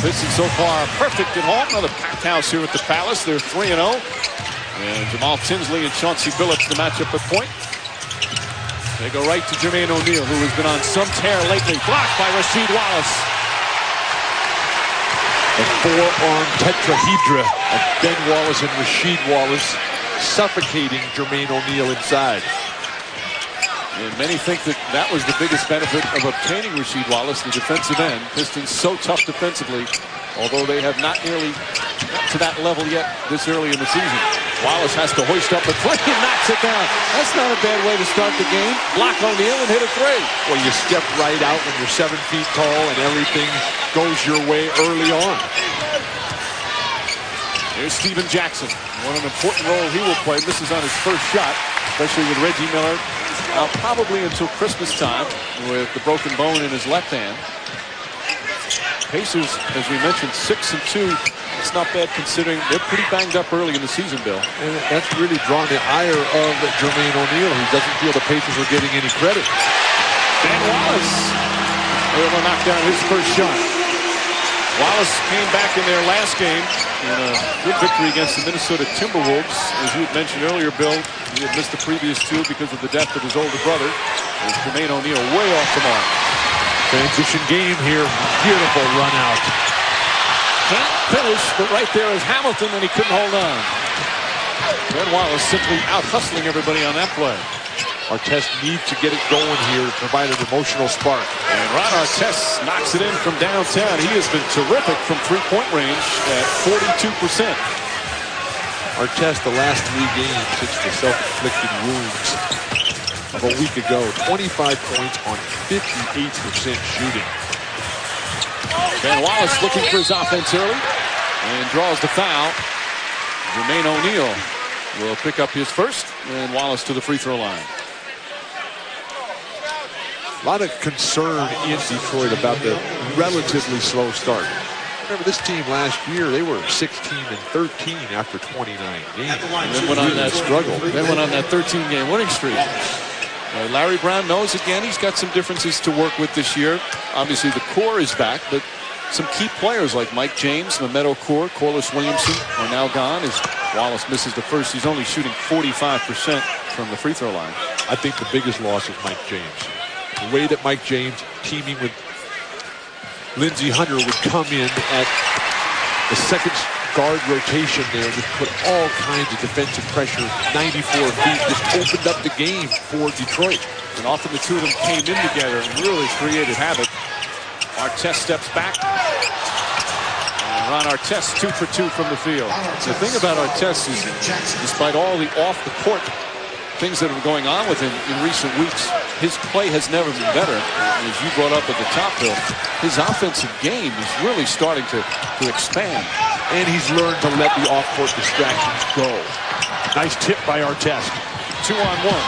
Pistons so far perfect at home. Another packed house here at the Palace. They're 3-0. And Jamal Tinsley and Chauncey Billups the matchup at point. They go right to Jermaine O'Neal, who has been on some tear lately. Blocked by Rasheed Wallace. The four-arm tetrahedra of Ben Wallace and Rasheed Wallace suffocating Jermaine O'Neal inside. And many think that that was the biggest benefit of obtaining Rasheed Wallace, the defensive end. Pistons so tough defensively, although they have not nearly got to that level yet this early in the season. Wallace has to hoist up a three and knocks it down. That's not a bad way to start the game. Block O'Neal and hit a three. Well, you step right out when you're 7 feet tall and everything goes your way early on. Here's Steven Jackson. What an important role he will play. This is on his first shot, especially with Reggie Miller out probably until Christmas time with the broken bone in his left hand. Pacers, as we mentioned, 6-2. It's not bad considering they're pretty banged up early in the season, Bill. And that's really drawn the ire of Jermaine O'Neal, who doesn't feel the Pacers are getting any credit. Ben Wallace able to knock down his first shot. Wallace came back in their last game in a good victory against the Minnesota Timberwolves. As you had mentioned earlier, Bill, he had missed the previous two because of the death of his older brother. There's Jermaine O'Neal way off the mark. Transition game here. Beautiful run out. Can't finish, but right there is Hamilton, and he couldn't hold on. Ben Wallace simply out-hustling everybody on that play. Artest needs to get it going here to provide an emotional spark. And Ron Artest knocks it in from downtown. He has been terrific from three-point range at 42%. Artest, the last 3 games since the self-inflicted wounds of a week ago, 25 points on 58% shooting. Ben Wallace looking for his offense early and draws the foul. Jermaine O'Neal will pick up his first, and Wallace to the free throw line. A lot of concern in Detroit about the relatively slow start. Remember, this team last year, they were 16-13 after 29 games. And then went on that struggle. Then went on that 13-game winning streak. Larry Brown knows, again, he's got some differences to work with this year. Obviously, the core is back, but some key players like Mike James, Mehmet Okur, Corliss Williamson are now gone as Wallace misses the first. He's only shooting 45% from the free throw line. I think the biggest loss is Mike James. The way that Mike James, teaming with Lindsey Hunter, would come in at the second guard rotation there, just put all kinds of defensive pressure, 94 feet, just opened up the game for Detroit. And often the two of them came in together and really created havoc. Artest steps back. And Ron Artest 2 for 2 from the field. The thing about Artest is, despite all the off-the-court things that are going on with him in recent weeks, his play has never been better. As you brought up at the top, Bill, his offensive game is really starting to expand. And he's learned to let the off-court distractions go. Nice tip by Artest. 2-on-1.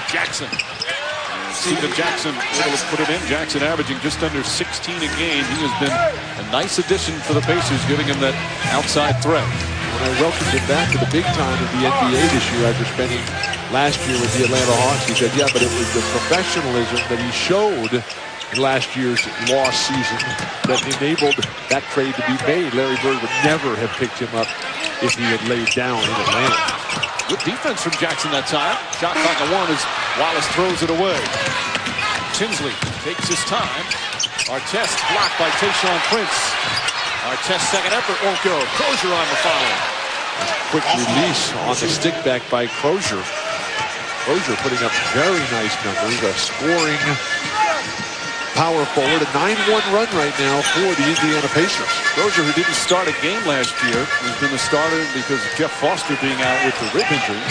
Jackson. Steven Jackson able to put it in. Jackson averaging just under 16 a game. He has been a nice addition for the Pacers, giving him that outside threat. When I welcomed him back to the big time of the NBA this year after spending last year with the Atlanta Hawks, he said, yeah, but it was the professionalism that he showed in last year's lost season that enabled that trade to be made. Larry Bird would never have picked him up if he had laid down in Atlanta. Good defense from Jackson that time. Shot clock at 1 as Wallace throws it away. Tinsley takes his time. Artest blocked by Tayshaun Prince. Artest's second effort won't go. Crozier on the foul. Quick release on the stick back by Crozier. Crozier putting up very nice numbers. A scoring power forward. A 9-1 run right now for the Indiana Pacers. Crozier, who didn't start a game last year, has been the starter because of Jeff Foster being out with the rib injury.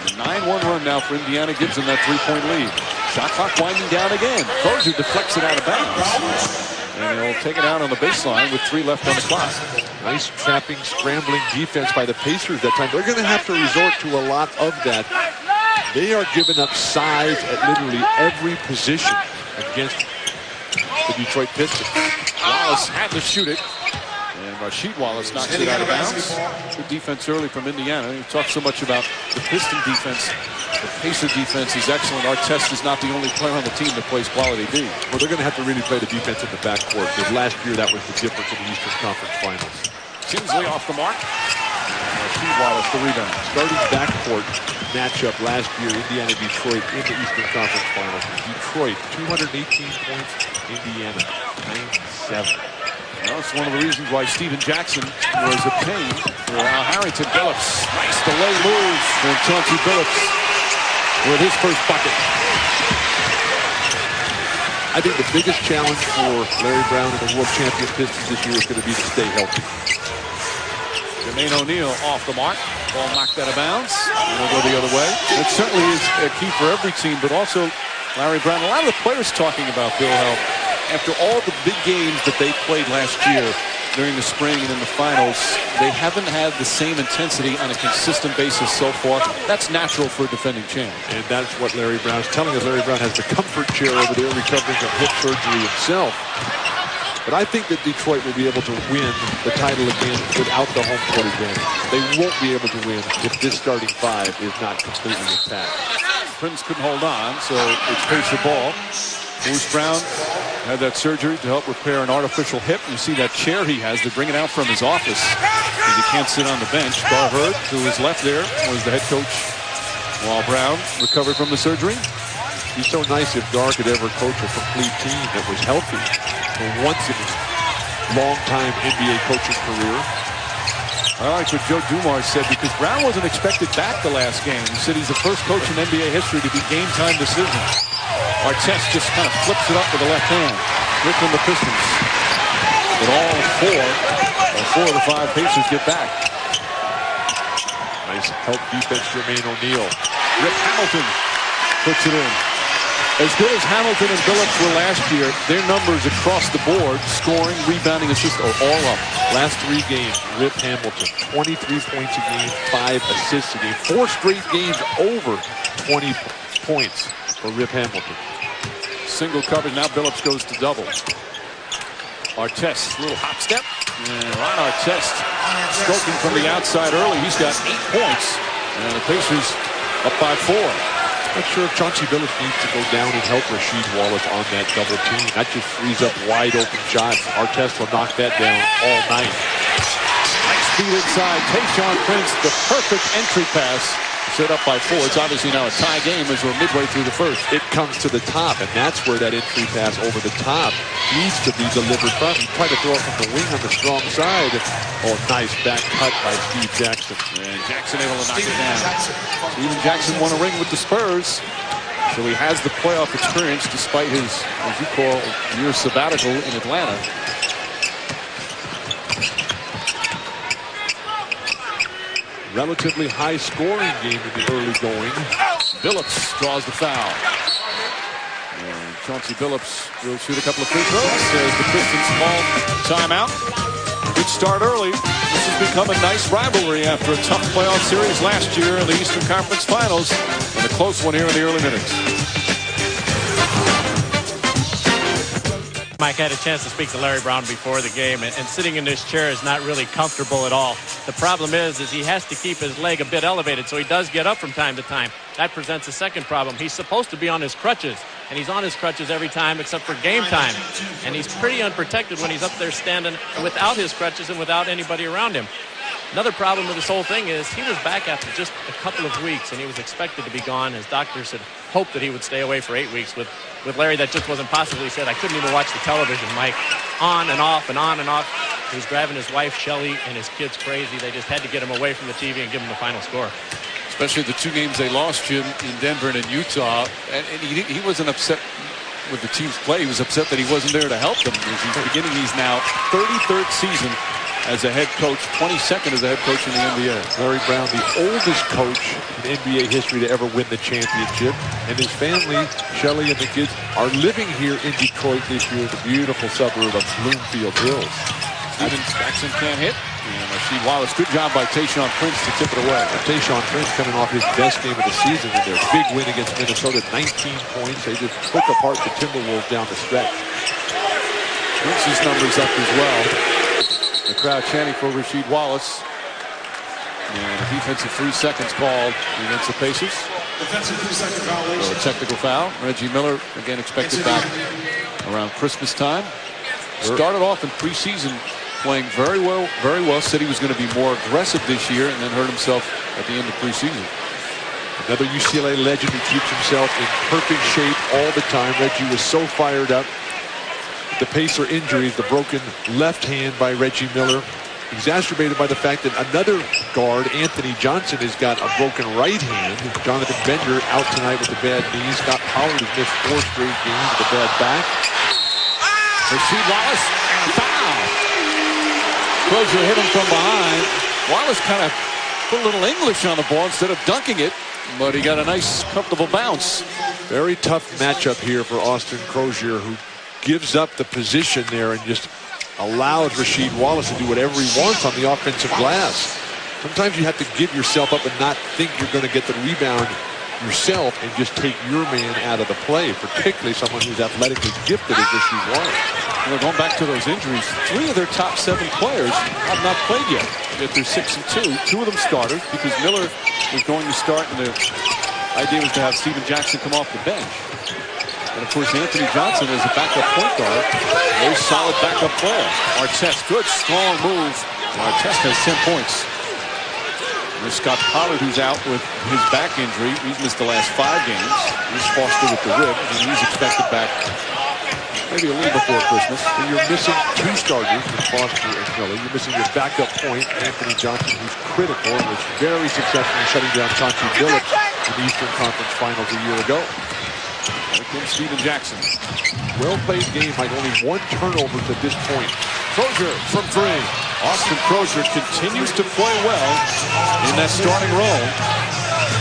And the 9-1 run now for Indiana gives them that 3-point lead. Shot clock winding down again. Crozier deflects it out of bounds. And he'll take it out on the baseline with 3 left on the clock. Nice trapping, scrambling defense by the Pacers that time. They're going to have to resort to a lot of that. They are giving up size at literally every position against the Detroit Pistons. Wallace had to shoot it. And Rasheed Wallace knocks it out of bounds. Good defense early from Indiana. You talk so much about the Piston defense The Pacer defense is excellent. Artest is not the only player on the team that plays quality D. Well, they're going to have to really play the defense in the backcourt, because last year that was the difference in the Eastern Conference Finals. Tinsley off the mark. Rasheed Wallace the rebound. Starting backcourt matchup last year, Indiana-Detroit in the Eastern Conference Finals. Detroit, 218 points. Indiana, 97. Well, it's one of the reasons why Steven Jackson was a pain for Al Harrington. Billups, nice delay move from Chauncey Billups with his first bucket. I think the biggest challenge for Larry Brown and the world champion Pistons this year is going to be to stay healthy. Jermaine O'Neal off the mark. Ball knocked out of bounds. And we'll go the other way. It certainly is a key for every team, but also Larry Brown. A lot of the players talking about Bill how after all the big games that they played last year during the spring and in the finals, they haven't had the same intensity on a consistent basis so far. That's natural for a defending champ. And that's what Larry Brown's telling us. Larry Brown has the comfort chair over there recovering from hip surgery himself. But I think that Detroit will be able to win the title again without the home court advantage. They won't be able to win if this starting five is not completely intact. Prince couldn't hold on, so it's Pacer ball. Bruce Brown had that surgery to help repair an artificial hip. You see that chair he has. They bring it out from his office because he can't sit on the bench. Gar Hurd, to his left there, was the head coach while Brown recovered from the surgery. It'd be so nice if Gar could ever coach a complete team that was healthy for once in his long-time NBA coaching career. I like what Joe Dumars said, because Brown wasn't expected back the last game. He said he's the first coach in NBA history to be game-time decision. Artest just kind of flips it up with the left hand. Here come the Pistons. But all four of the five Pacers get back. Nice help defense, Jermaine O'Neal. Rip Hamilton puts it in. As good as Hamilton and Billups were last year, their numbers across the board, scoring, rebounding, assists, are all up. Last 3 games, Rip Hamilton, 23 points a game, 5 assists a game. 4 straight games over 20 points for Rip Hamilton. Single coverage, now Billups goes to double. Artest, little hop step. And Ron Artest stroking from the outside early. He's got 8 points. And the Pacers up by 4. Not sure if Chauncey Billups needs to go down and help Rasheed Wallace on that double team. That just frees up wide open shots. Artest will knock that down all night. Nice feed inside. Tayshaun Prince, the perfect entry pass. Set up by 4. It's obviously now a tie game as we're midway through the first. It comes to the top, and that's where that entry pass over the top needs to be delivered from. He tried to throw it from the wing on the strong side. Oh, nice back cut by Steve Jackson. And Jackson able to knock it down. Steven Jackson won a ring with the Spurs, so he has the playoff experience despite his, as you call, year sabbatical in Atlanta. Relatively high scoring game in the early going. Billups draws the foul. And Chauncey Billups will shoot a couple of free throws as the Pistons call timeout. Good start early. This has become a nice rivalry after a tough playoff series last year in the Eastern Conference Finals, and a close one here in the early minutes. Mike, had a chance to speak to Larry Brown before the game, and sitting in this chair is not really comfortable at all. The problem is he has to keep his leg a bit elevated, so he does get up from time to time. That presents a second problem. He's supposed to be on his crutches, and he's on his crutches every time except for game time. And he's pretty unprotected when he's up there standing without his crutches and without anybody around him. Another problem with this whole thing is he was back after just a couple of weeks, and he was expected to be gone. His doctors had hoped that he would stay away for 8 weeks. With Larry, that just wasn't possible. He said, I couldn't even watch the television, Mike. On and off and on and off. He was driving his wife, Shelly, and his kids crazy. They just had to get him away from the TV and give him the final score. Especially the 2 games they lost, Jim, in Denver and in Utah. And he wasn't upset with the team's play. He was upset that he wasn't there to help them. As he's beginning his now 33rd season as a head coach, 22nd as a head coach in the NBA. Larry Brown, the oldest coach in NBA history to ever win the championship. And his family, Shelly and the kids, are living here in Detroit this year, the beautiful suburb of Bloomfield Hills. Steven Jackson can't hit. And Rasheed Wallace, good job by Tayshaun Prince to tip it away. Tayshaun Prince coming off his best game of the season in their big win against Minnesota, 19 points. They just took apart the Timberwolves down the stretch. Prince's numbers up as well. The crowd chanting for Rasheed Wallace. And a defensive 3 seconds called against the Pacers. Defensive 3-second violation. So a technical foul. Reggie Miller again expected back around Christmas time. Started off in preseason playing very well. Said he was going to be more aggressive this year, and then hurt himself at the end of preseason. Another UCLA legend who keeps himself in perfect shape all the time. Reggie was so fired up. The Pacer injuries, the broken left hand by Reggie Miller, exacerbated by the fact that another guard, Anthony Johnson, has got a broken right hand. Jonathan Bender out tonight with a bad knee. Scott Pollard has missed 4 straight games with a bad back. Rasheed Wallace and a foul. Crozier hit him from behind. Wallace kind of put a little English on the ball instead of dunking it, but he got a nice, comfortable bounce. Very tough matchup here for Austin Crozier, who gives up the position there and just allows Rasheed Wallace to do whatever he wants on the offensive glass. Sometimes you have to give yourself up and not think you're going to get the rebound yourself and just take your man out of the play, particularly someone who's athletically gifted as Rasheed Wallace. Well, going back to those injuries, 3 of their top 7 players have not played yet. Yet they're 6-2. 2 of them starters because Miller was going to start, and the idea was to have Steven Jackson come off the bench. And of course, Anthony Johnson is a backup point guard, very solid backup player. Artest, good, strong move. Artest has 10 points. There's Scott Pollard, who's out with his back injury. He's missed the last 5 games. Here's Foster with the rib, and he's expected back maybe a little before Christmas. And you're missing 2 starters with Foster and Miller. You're missing your backup point, Anthony Johnson, who's critical and was very successful in shutting down Chauncey Billups in the Eastern Conference Finals a year ago. Here comes Steven Jackson. Well-played game, like only 1 turnover to this point. Crozier from 3. Austin Crozier continues to play well in that starting role.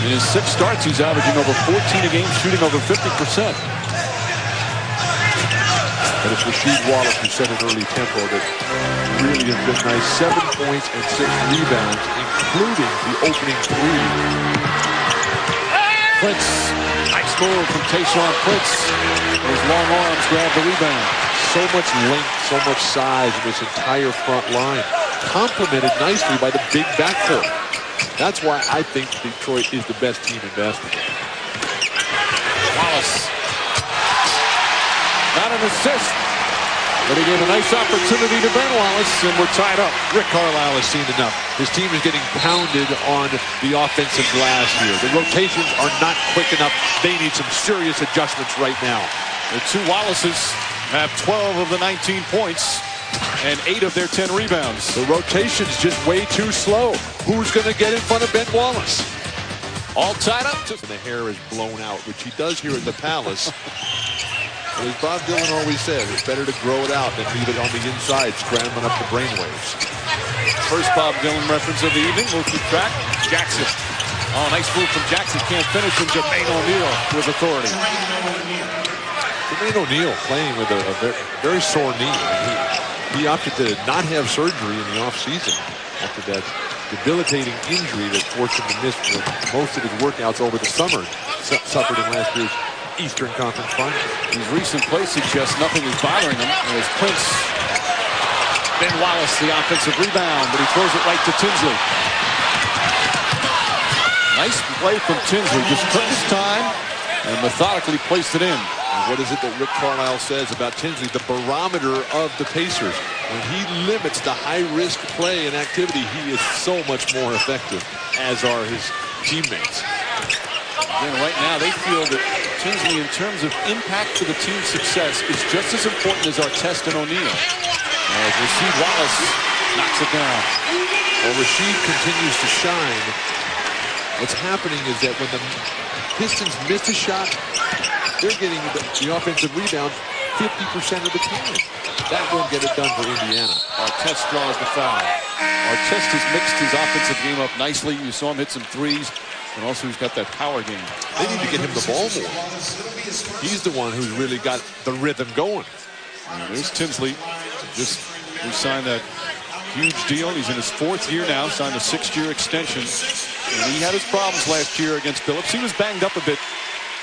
In his 6 starts, he's averaging over 14 a game, shooting over 50%. But it's Rasheed Wallace who set an early tempo that really has been nice. 7 points and 6 rebounds, including the opening 3. Prince, nice move from Tayshaun Prince. His long arms grab the rebound. So much length, so much size in this entire front line. Complemented nicely by the big backcourt. That's why I think Detroit is the best team in basketball. Wallace. Not an assist, but he gave a nice opportunity to Ben Wallace, and we're tied up. Rick Carlisle has seen enough. His team is getting pounded on the offensive glass here. The rotations are not quick enough. They need some serious adjustments right now. The 2 Wallaces have 12 of the 19 points and 8 of their 10 rebounds. The rotation's just way too slow. Who's going to get in front of Ben Wallace? All tied up. And the hair is blown out, which he does here at the Palace. As Bob Dylan always said, it's better to grow it out than leave it on the inside, scrambling up the brainwaves. First Bob Dylan reference of the evening. We'll keep track. Jackson. Oh, nice move from Jackson. Can't finish, and Jermaine O'Neal with authority. Jermaine O'Neal playing with a very sore knee. He opted to not have surgery in the offseason after that debilitating injury that forced him to miss most of his workouts over the summer. Suffered in last year's Eastern Conference Finals. His recent play suggests nothing is bothering him. As Prince, Ben Wallace, the offensive rebound, but he throws it right to Tinsley. Nice play from Tinsley. Just took his time and methodically placed it in. And what is it that Rick Carlisle says about Tinsley? The barometer of the Pacers. When he limits the high-risk play and activity, he is so much more effective, as are his teammates. Again, right now, they feel that Tinsley, in terms of impact to the team's success, is just as important as Artest and O'Neal. As Rasheed Wallace knocks it down. Well, Rasheed continues to shine. What's happening is that when the Pistons miss a shot, they're getting the offensive rebound 50% of the time. That won't get it done for Indiana. Artest draws the foul. Artest has mixed his offensive game up nicely. You saw him hit some threes. And also he's got that power game. They need to get him the ball more. He's the one who's really got the rhythm going. And there's Tinsley. Just signed that huge deal. He's in his 4th year now, signed a 6-year extension. And he had his problems last year against Billups. He was banged up a bit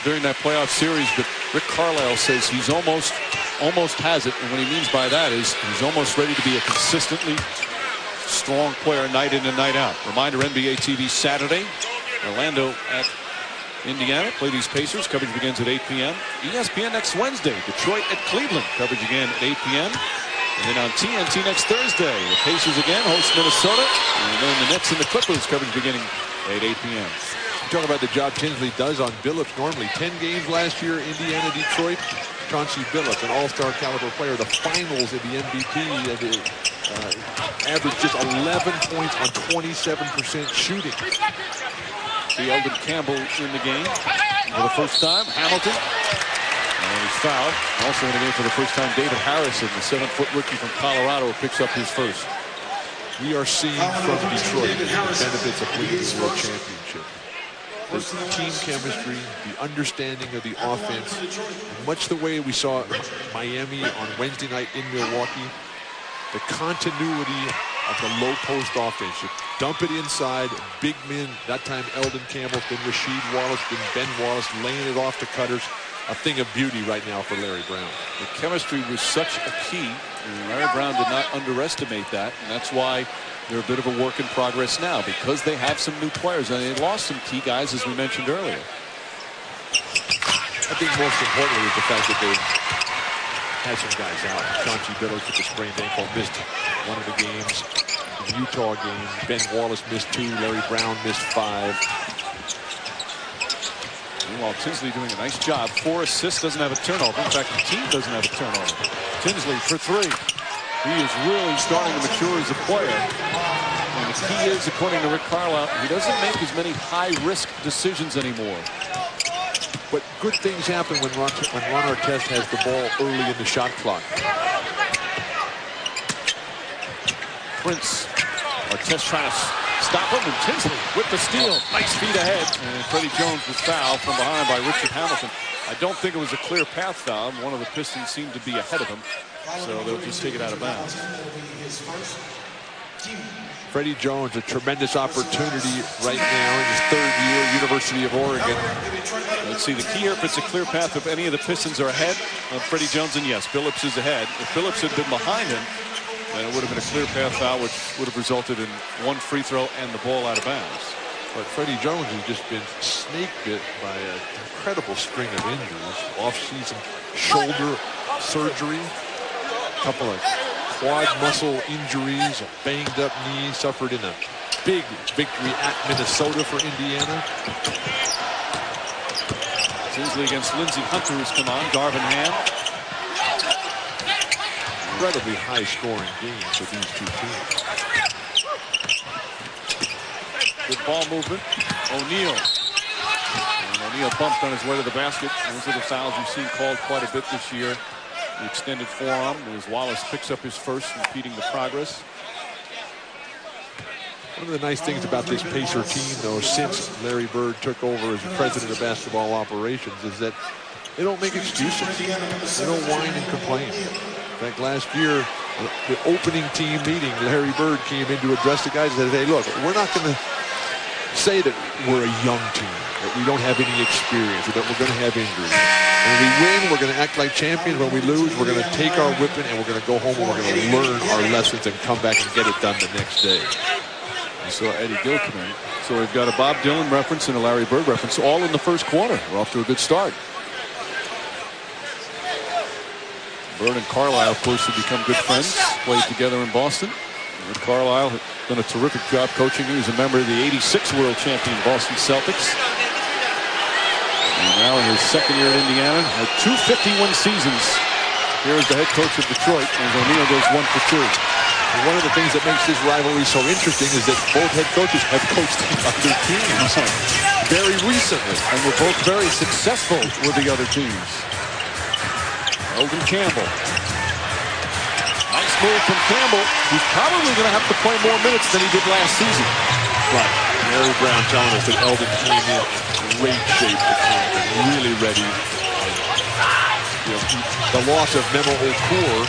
during that playoff series, but Rick Carlisle says he's almost has it. And what he means by that is he's almost ready to be a consistently strong player night in and night out. Reminder, NBA TV Saturday. Orlando at Indiana. Play these Pacers. Coverage begins at 8 p.m. ESPN next Wednesday. Detroit at Cleveland. Coverage again at 8 p.m. And then on TNT next Thursday. The Pacers again host Minnesota. And then the Nets and the Clippers. Coverage beginning at 8 p.m. Talk about the job Tinsley does on Billups normally. 10 games last year, Indiana, Detroit. Chauncey Billups, an all-star caliber player, the finals of the MVP, averaged just 11 points on 27% shooting. See Eldon Campbell in the game for the first time. Hamilton. And he's fouled. Also in the game for the first time, David Harrison, the 7-foot rookie from Colorado, picks up his first. We are seeing from Detroit the benefits of winning the World Championship. The team chemistry, the understanding of the offense, much the way we saw Miami on Wednesday night in Milwaukee. The continuity of the low post offense. You dump it inside, big men. That time Eldon Campbell, then Rasheed Wallace, then Ben Wallace, laying it off to cutters. A thing of beauty right now for Larry Brown. The chemistry was such a key, and Larry Brown did not underestimate that, and that's why they're a bit of a work in progress now, because they have some new players, and they lost some key guys, as we mentioned earlier. I think most importantly is the fact that they've had some guys out. Chauncey Billups with the sprained ankle missed one of the games. The Utah game, Ben Wallace missed 2, Larry Brown missed 5. Meanwhile, Tinsley doing a nice job. 4 assists, doesn't have a turnover. In fact, the team doesn't have a turnover. Tinsley for 3. He is really starting to mature as a player. And the key is, according to Rick Carlisle, he doesn't make as many high-risk decisions anymore. But good things happen when Ron Artest has the ball early in the shot clock. Prince. Artest trying to stop him, and Tinsley with the steal. Nice feet ahead. And Freddie Jones was fouled from behind by Richard Hamilton. I don't think it was a clear path foul. One of the Pistons seemed to be ahead of him, so they'll just take it out of bounds. Freddie Jones, a tremendous opportunity right now in his 3rd year, University of Oregon. Let's see, the key here, if it's a clear path, if any of the Pistons are ahead of Freddie Jones, and yes, Billups is ahead. If Billups had been behind him, then it would have been a clear path foul, which would have resulted in 1 free throw and the ball out of bounds. But Freddie Jones has just been snake bit by an incredible string of injuries. Off-season shoulder surgery, a couple of quad muscle injuries, a banged up knee, suffered in a big victory at Minnesota for Indiana. Tinsley against Lindsey Hunter has come on. Darvin Ham. Incredibly high-scoring game for these 2 teams. Good ball movement. O'Neal. And O'Neal bumped on his way to the basket. Those are the fouls you've seen called quite a bit this year. The extended forearm as Wallace picks up his first, impeding the progress. One of the nice things about this Pacer team, though, since Larry Bird took over as the president of basketball operations, is that they don't make excuses. They don't whine and complain. In fact, last year, the opening team meeting, Larry Bird came in to address the guys and said, hey, look, we're not going to say that we're a young team, that we don't have any experience, or that we're going to have injuries. When we win, we're going to act like champions. When we lose, we're going to take our whipping and we're going to go home and we're going to learn our lessons and come back and get it done the next day. You saw Eddie Gill come in. So we've got a Bob Dylan reference and a Larry Bird reference, all in the first quarter. We're off to a good start. Bird and Carlisle, of course, have become good friends, played together in Boston. And Carlisle has done a terrific job coaching. He was a member of the '86 world champion Boston Celtics. And now in his 2nd year at Indiana, had 2 51 seasons. Here is the head coach of Detroit, and O'Neal goes 1 for 2. And one of the things that makes this rivalry so interesting is that both head coaches have coached the other teams very recently. And were both very successful with the other teams. Eldon Campbell. Nice move from Campbell, who's probably going to have to play more minutes than he did last season. Right. Larry Brown telling us that Eldon came in great shape to camp and really ready. You know, the loss of Memo Okur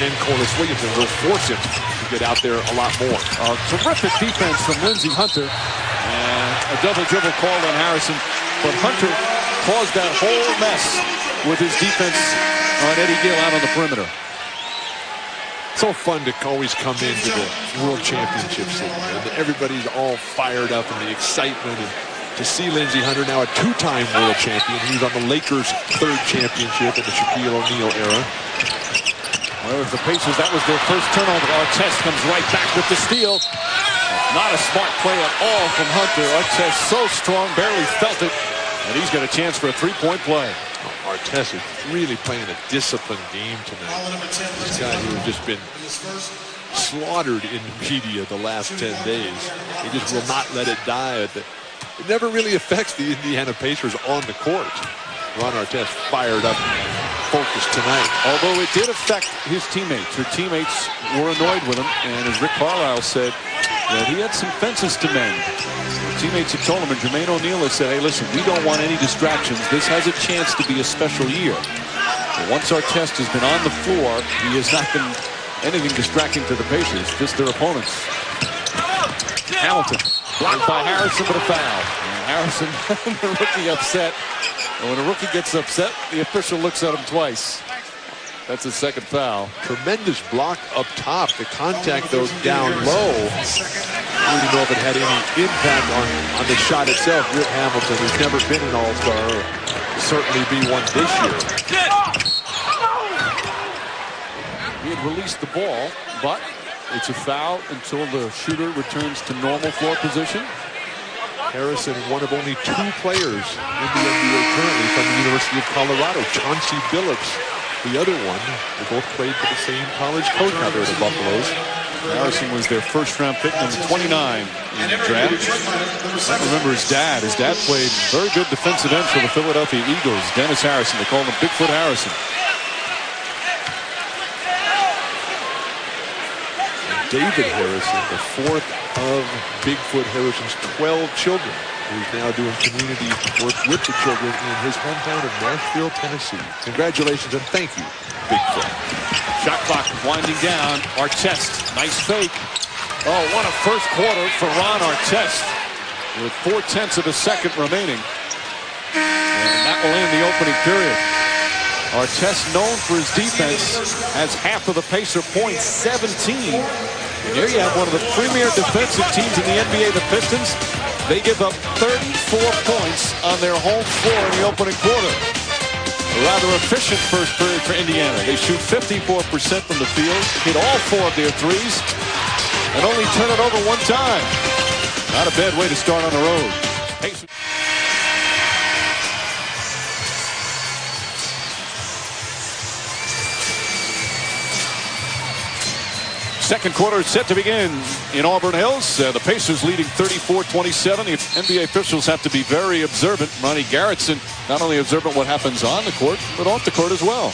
and Corliss Williamson will force him to get out there a lot more. Terrific defense from Lindsey Hunter. And a double dribble called on Harrison. But Hunter caused that whole mess with his defense on Eddie Gill out on the perimeter. So fun to always come into the World Championship City. And everybody's all fired up in the excitement. And to see Lindsey Hunter, now a two-time world champion. He was on the Lakers' third championship in the Shaquille O'Neal era. Well, if the Pacers, that was their first turnover. Artest comes right back with the steal. Not a smart play at all from Hunter. Artest so strong, barely felt it. And he's got a chance for a three-point play. Artest is really playing a disciplined game tonight. This guy who has just been slaughtered in media the last 10 days. He just will not let it die. It never really affects the Indiana Pacers on the court. Ron Artest fired up, focused tonight. Although it did affect his teammates. Her teammates were annoyed with him. And as Rick Carlisle said, that he had some fences to mend. His teammates have told him, and Jermaine O'Neal has said, hey, listen, we don't want any distractions. This has a chance to be a special year. But once Artest has been on the floor, he has not been anything distracting to the Pacers, just their opponents. Hamilton, blocked by Harrison, but a foul. And Harrison, the rookie, upset. And when a rookie gets upset, the official looks at him twice. That's his second foul. Tremendous block up top. The contact, though, down low. I don't know if it had any impact on the shot itself. Rip Hamilton, who's never been an all-star, will certainly be one this year. He had released the ball, but it's a foul until the shooter returns to normal floor position. Harrison, one of only two players in the NBA currently from the University of Colorado. Chauncey Billups, the other one. They both played for the same college coach out there at the Buffaloes. Harrison was their first-round pick, number 29 in the draft. I remember his dad. His dad played very good defensive end for the Philadelphia Eagles. Dennis Harrison. They called him Bigfoot Harrison. David Harrison, the fourth of Bigfoot Harrison's 12 children, who's now doing community work with the children in his hometown of Nashville, Tennessee. Congratulations and thank you, Bigfoot. Shot clock winding down. Artest, nice fake. Oh, what a first quarter for Ron Artest with 4/10 of a second remaining. And that will end the opening period. Artest, known for his defense, has half of the Pacer points, 17. And here you have one of the premier defensive teams in the NBA, the Pistons. They give up 34 points on their home floor in the opening quarter. A rather efficient first period for Indiana. They shoot 54% from the field, hit all 4 of their threes, and only turn it over one time. Not a bad way to start on the road. Pacers. Second quarter is set to begin in Auburn Hills. The Pacers leading 34-27. The NBA officials have to be very observant. Ronnie Garrettson not only observant what happens on the court, but off the court as well.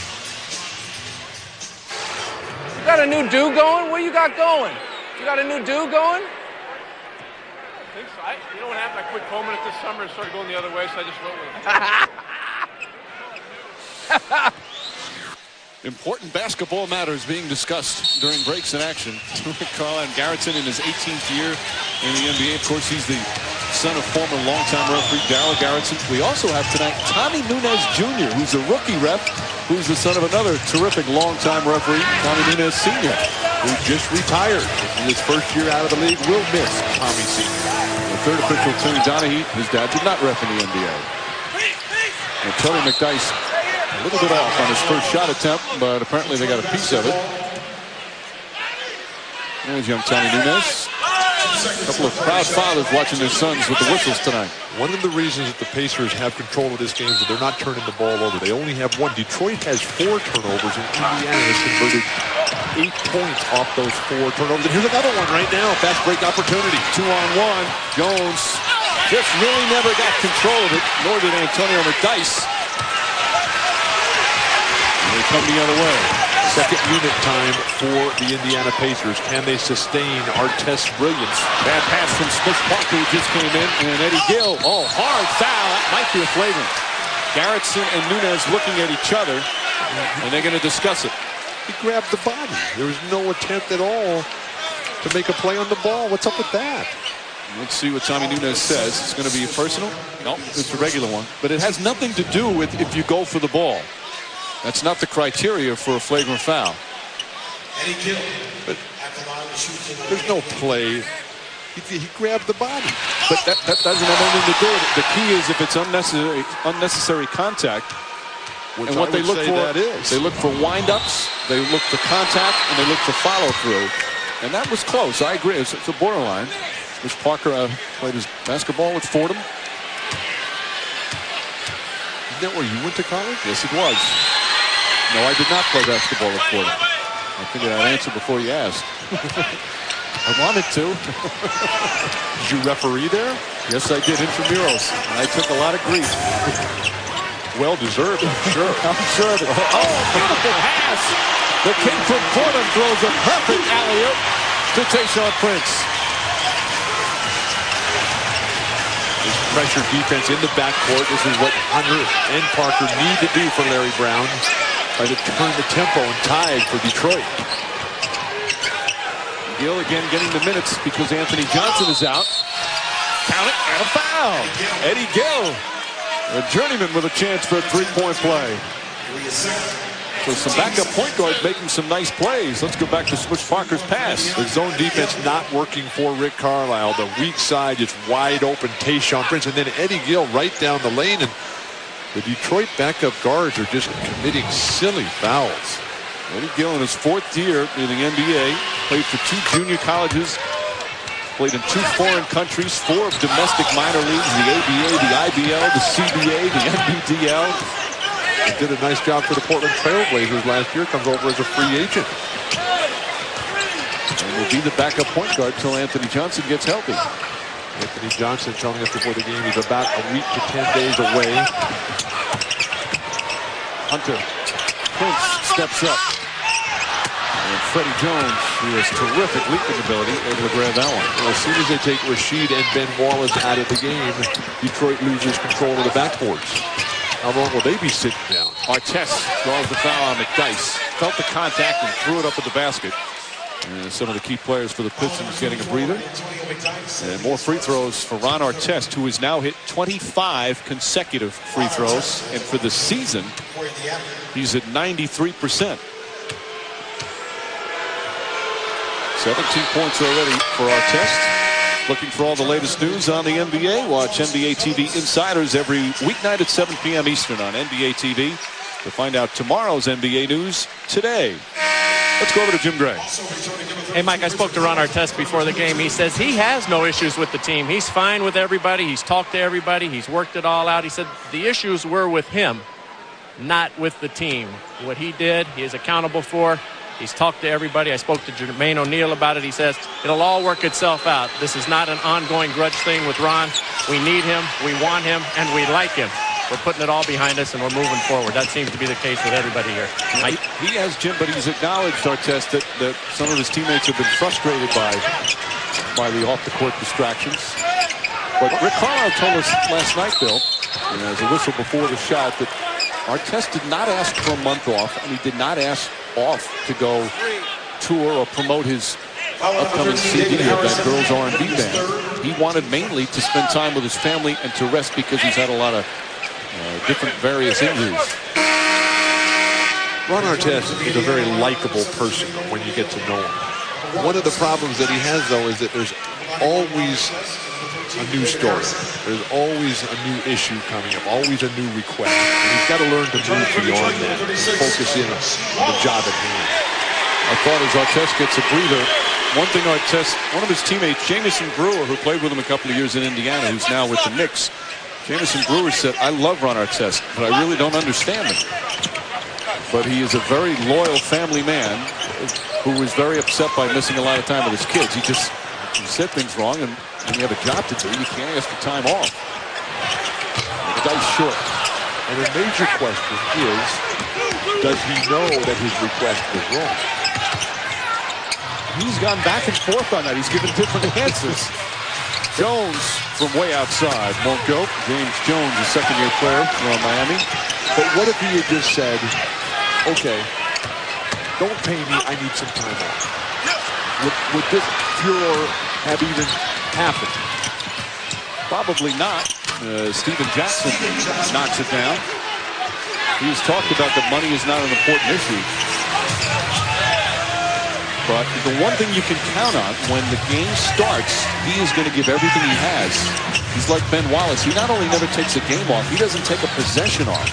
You got a new do going? What you got going? You got a new do going? I think so. You know what happened? I quit combing it this summer and started going the other way, so I just went with it. Important basketball matters being discussed during breaks in action. Carl Garrettson in his 18th year in the NBA. Of course, he's the son of former longtime referee Darryl Garrettson. We also have tonight Tommy Nunes Jr., who's a rookie ref, who's the son of another terrific longtime referee, Tommy Nunes Sr., who just retired in his first year out of the league. Will miss Tommy Sr. The third official, Tony Donahue, his dad did not ref in the NBA. And Tony McDyess, a little bit off on his first shot attempt, but apparently they got a piece of it. There's young Tommy Nunes. A couple of proud fathers watching their sons with the whistles tonight. One of the reasons that the Pacers have control of this game is that they're not turning the ball over. They only have one. Detroit has 4 turnovers, and Indiana has converted 8 points off those 4 turnovers. And here's another one right now. Fast break opportunity. 2-on-1. Jones just really never got control of it, nor did Antonio McDyess. They come the other way. Second unit time for the Indiana Pacers. Can they sustain Artest's brilliance? Bad pass from Smith Parker, who just came in, and Eddie Gill. Oh, hard foul. That might be a flagrant. Garrettson and Nunes looking at each other, and they're going to discuss it. He grabbed the body. There was no attempt at all to make a play on the ball. What's up with that? Let's see what Tommy Nunes says. It's going to be a personal? No, it's a regular one. But it has nothing to do with if you go for the ball. That's not the criteria for a flagrant foul. But there's no play. He grabbed the body. But that doesn't have anything to do with it. The key is if it's unnecessary contact. Which and what they look for, that is. they look for wind-ups, they look for contact, and they look for follow-through. And that was close. I agree. It's a borderline. Which Parker played his basketball with Fordham. Isn't that where you went to college? Yes, it was. No, I did not play basketball at Fordham. I figured I'd answer before you asked. I wanted to. Did you referee there? Yes, I did. Intramurals. And I took a lot of grief. Well deserved, I'm sure. I'm sure of it. Oh, beautiful pass. The kid from Fordham throws a perfect alley-oop to Tayshaun Prince. This pressure defense in the backcourt. This is what Hunter and Parker need to do for Larry Brown. Try to turn the tempo and tide for Detroit. Gill again getting the minutes because Anthony Johnson is out. Count it, and a foul. Eddie Gill, a journeyman with a chance for a three-point play. So some backup point guards making some nice plays. Let's go back to Switch Parker's pass. The zone defense not working for Rick Carlisle. The weak side is wide open. Tayshaun Prince, and then Eddie Gill right down the lane. And the Detroit backup guards are just committing silly fouls. Eddie Gill in his fourth year in the NBA. Played for 2 junior colleges. Played in 2 foreign countries, 4 domestic minor leagues, the ABA, the IBL, the CBA, the NBDL. He did a nice job for the Portland Trail Blazers last year. Comes over as a free agent. And will be the backup point guard until Anthony Johnson gets healthy. Anthony Johnson telling us before the game he's about a week to 10 days away. Hunter. Prince steps up. And Freddie Jones, who has terrific leaping ability, able to grab that one. Well, as soon as they take Rashid and Ben Wallace out of the game, Detroit loses control of the backboards. How long will they be sitting down? Artest draws the foul on McDyess. Felt the contact and threw it up at the basket. And some of the key players for the Pistons getting a breather. And more free throws for Ron Artest, who has now hit 25 consecutive free throws. And for the season, he's at 93%. 17 points already for Artest. Looking for all the latest news on the NBA? Watch NBA TV Insiders every weeknight at 7 p.m. Eastern on NBA TV to find out tomorrow's NBA news today. Let's go over to Jim Gray. Hey, Mike, I spoke to Ron Artest before the game. He says he has no issues with the team. He's fine with everybody. He's talked to everybody. He's worked it all out. He said the issues were with him, not with the team. What he did, he is accountable for. He's talked to everybody. I spoke to Jermaine O'Neal about it. He says it'll all work itself out. This is not an ongoing grudge thing with Ron. We need him, we want him, and we like him. We're putting it all behind us, and we're moving forward. That seems to be the case with everybody here. He has, Jim, but he's acknowledged, Artest, that some of his teammates have been frustrated by the off-the-court distractions. But Rick Carlisle told us last night, Bill, as a whistle before the shot, that Artest did not ask for a month off, and he did not ask off to go tour or promote his upcoming CD event, Girls R&B Band. He wanted mainly to spend time with his family and to rest because he's had a lot of different various injuries. Ron Artest is a very likable person when you get to know him. One of the problems that he has, though, is that there's always a new story. There's always a new issue coming up, always a new request. And he's got to learn to move beyond that and focus in on the job at hand. I thought as Artest gets a breather, one of his teammates, Jamison Brewer, who played with him a couple of years in Indiana, who's now with the Knicks, Jamison Brewer said, I love Ron Artest, but I really don't understand him. But he is a very loyal family man who was very upset by missing a lot of time with his kids. He said things wrong, and when you have a job to do, you can't ask for time off. The guy's short. And the major question is, does he know that his request was wrong? He's gone back and forth on that. He's given different answers. Jones from way outside won't go. James Jones, a second-year player from Miami. But what if he had just said, okay, don't pay me, I need some time off? Would this furor have even happened? Probably not. Steven Jackson knocks it down. He's talked about that money is not an important issue. But the one thing you can count on when the game starts, he is going to give everything he has. He's like Ben Wallace. He not only never takes a game off, he doesn't take a possession off.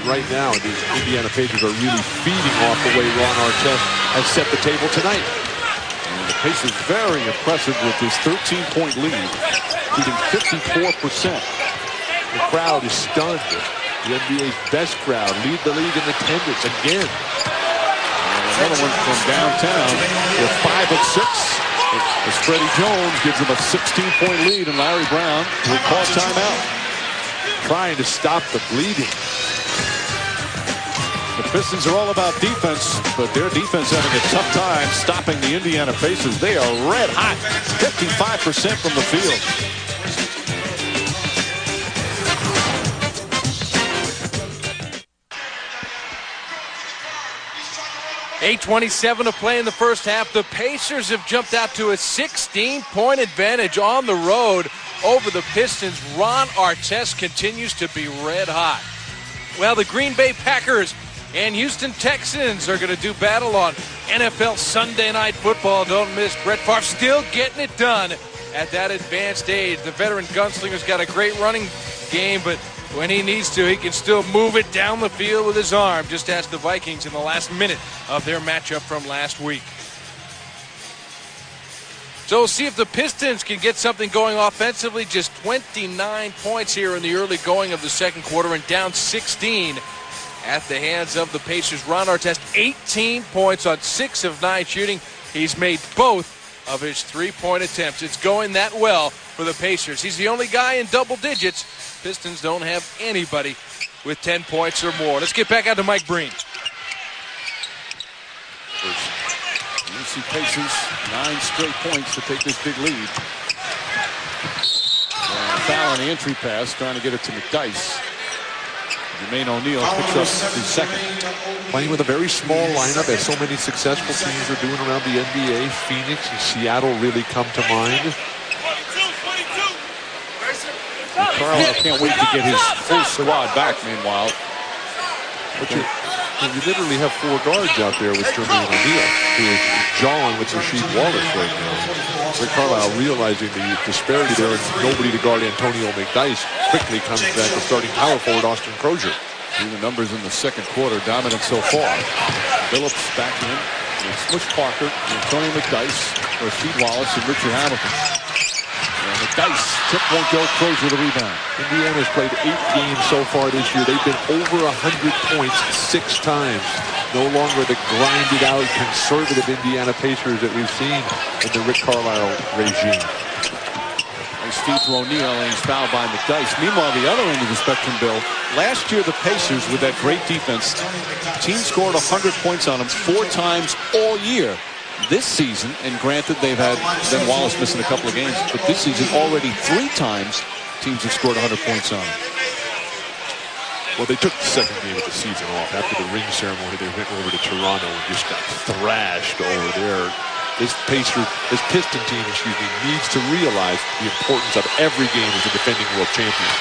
Right now, these Indiana Pacers are really feeding off the way Ron Artest has set the table tonight. And the Pacers very impressive with this 13-point lead, shooting 54%. The crowd is stunned. The NBA's best crowd lead the league in attendance again. Another one from downtown. They're 5 of 6. As Freddie Jones gives them a 16-point lead, and Larry Brown will call timeout. Trying to stop the bleeding. The Pistons are all about defense, but their defense having a tough time stopping the Indiana Pacers. They are red hot, 55% from the field. 8:27 to play in the first half. The Pacers have jumped out to a 16-point advantage on the road over the Pistons. Ron Artest continues to be red hot. Well, the Green Bay Packers and Houston Texans are going to do battle on NFL Sunday Night Football. Don't miss Brett Favre still getting it done at that advanced age. The veteran gunslinger's got a great running game, but when he needs to, he can still move it down the field with his arm. Just ask the Vikings in the last minute of their matchup from last week. So we'll see if the Pistons can get something going offensively. Just 29 points here in the early going of the second quarter and down 16 at the hands of the Pacers. Ron Artest, 18 points on 6 of 9 shooting. He's made both of his three-point attempts. It's going that well for the Pacers. He's the only guy in double digits. Pistons don't have anybody with 10 points or more. Let's get back out to Mike Breen. You see Pacers, 9 straight points to take this big lead. Foul on the entry pass, trying to get it to McDyess. Jermaine O'Neal picks up his second. Playing with a very small lineup, as so many successful teams are doing around the NBA. Phoenix and Seattle really come to mind. Carlisle can't wait to get his full squad back, meanwhile. But you literally have 4 guards out there with Jermaine O'Neal, who is jawing with Rasheed Wallace right now. Rick Carlisle, realizing the disparity there and nobody to guard Antonio McDyess, quickly comes back to starting power forward Austin Crozier. See the numbers in the second quarter, dominant so far. Phillips back in, with Smush Parker, Antonio McDyess, Rasheed Wallace, and Richard Hamilton. And McDyess, tip won't go, Crozier the rebound. Indiana's played 8 games so far this year. They've been over 100 points 6 times. No longer the grinded out, conservative Indiana Pacers that we've seen in the Rick Carlisle regime. Nice feed to O'Neal, and he's fouled by McDyess. Meanwhile, the other end of the spectrum, Bill, last year the Pacers, with that great defense, team scored 100 points on them 4 times all year. This season, and granted they've had Ben Wallace missing a couple of games, but this season already 3 times teams have scored 100 points on them. Well, they took the second game of the season off. After the ring ceremony, they went over to Toronto and just got thrashed over there. This Piston team, needs to realize the importance of every game as the defending world champions.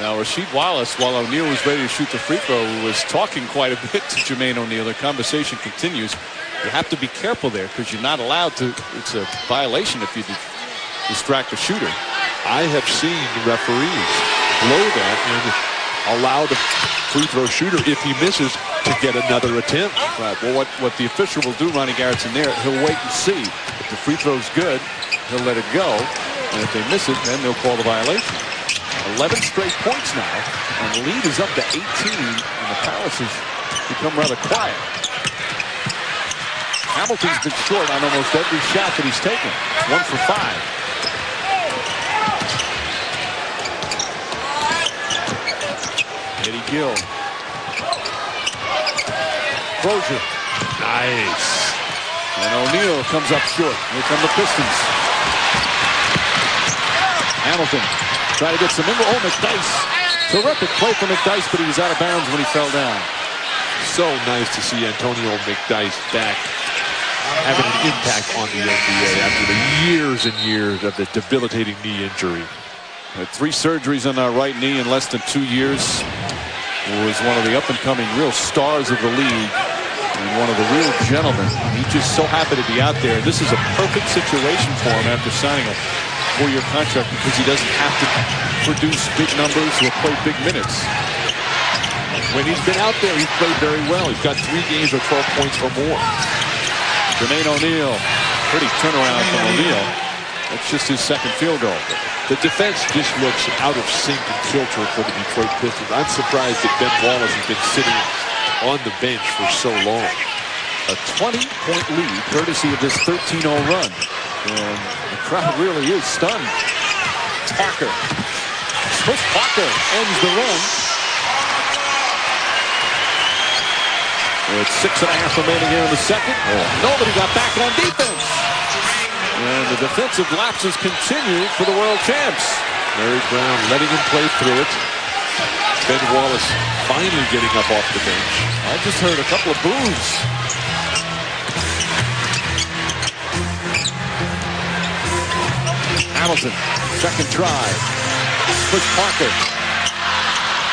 Now, Rasheed Wallace, while O'Neal was ready to shoot the free throw, was talking quite a bit to Jermaine O'Neal. The conversation continues. You have to be careful there because you're not allowed to. It's a violation if you distract a shooter. I have seen referees blow that and allow the free throw shooter, if he misses, to get another attempt. Right. Well, what the official will do, Ronnie Garrett's in there, he'll wait and see. If the free throw's good, he'll let it go. And if they miss it, then they'll call the violation. 11 straight points now, and the lead is up to 18, and the Palace has become rather quiet. Hamilton's been short on almost every shot that he's taken. 1 for 5. Eddie Gill. Crozier. Nice. And O'Neal comes up short. Here come the Pistons. Hamilton trying to get some oh, McDyess. Terrific play for McDyess, but he was out of bounds when he fell down. So nice to see Antonio McDyess back, having an impact on the NBA after the years and years of the debilitating knee injury. Had 3 surgeries on our right knee in less than 2 years. Was one of the up-and-coming real stars of the league. And one of the real gentlemen. He's just so happy to be out there. This is a perfect situation for him after signing a 4-year contract because he doesn't have to produce big numbers or play big minutes. When he's been out there, he's played very well. He's got 3 games of 12 points or more. Jermaine O'Neal. Pretty turnaround from O'Neal. That's just his second field goal. The defense just looks out of sync and kilter for the Detroit Pistons. I'm surprised that Ben Wallace has been sitting on the bench for so long. A 20-point lead courtesy of this 13-0 run. And the crowd really is stunned. Parker. Chris Parker ends the run. With 6.5 remaining here in the second. Nobody got back on defense. And the defensive lapses continue for the world champs. Larry Brown letting him play through it. Ben Wallace finally getting up off the bench. I just heard a couple of boos. Hamilton, second try. Chris Parker.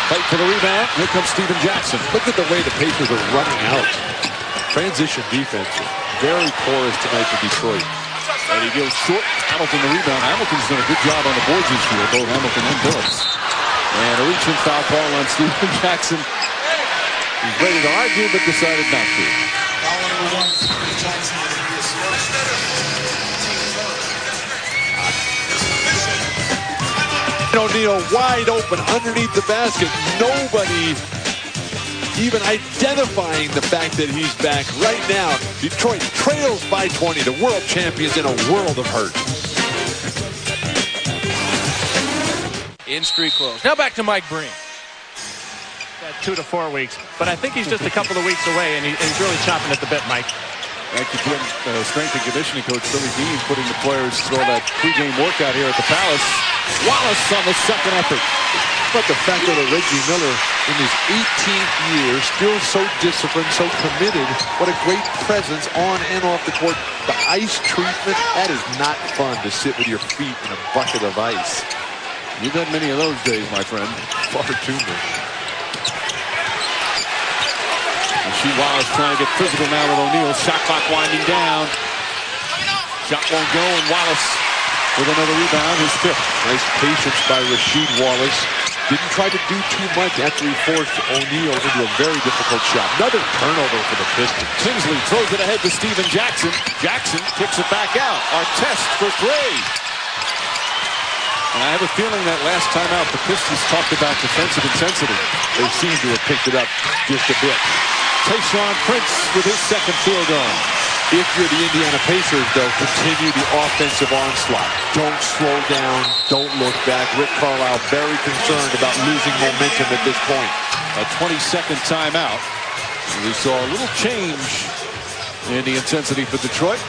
Fight for the rebound. Here comes Steven Jackson. Look at the way the Pacers are running out. Transition defense, very porous tonight for Detroit. And he goes short. Hamilton the rebound. Hamilton's done a good job on the boards this year, both Hamilton and Billups. And a reaching foul call on Steven Jackson. He's ready to argue, but decided not to. O'Neal wide open underneath the basket. Nobody even identifying the fact that he's back right now. Detroit trails by 20. The world champions in a world of hurt. In street clothes. Now back to Mike Breen. 2 to 4 weeks, but I think he's just a couple of weeks away, and he's really chomping at the bit, Mike. Thank you, strength and conditioning coach Billy Dean putting the players through that pregame workout here at the Palace. Wallace on the second effort. But the fact that Reggie Miller, in his 18th year, still so disciplined, so committed, what a great presence on and off the court. The ice treatment, that is not fun to sit with your feet in a bucket of ice. You've had many of those days, my friend. Far too many. Wallace trying to get physical now with O'Neal. Shot clock winding down. Shot won't go, and Wallace with another rebound, his 5th. Nice patience by Rasheed Wallace. Didn't try to do too much after he forced O'Neal into a very difficult shot. Another turnover for the Pistons. Tinsley throws it ahead to Steven Jackson. Jackson kicks it back out. Artest for 3. And I have a feeling that last time out, the Pistons talked about defensive intensity. They seem to have picked it up just a bit. Tayshaun Prince with his second field goal. If you're the Indiana Pacers, though, continue the offensive onslaught. Don't slow down. Don't look back. Rick Carlisle very concerned about losing momentum at this point. A 20-second timeout. We saw a little change in the intensity for Detroit.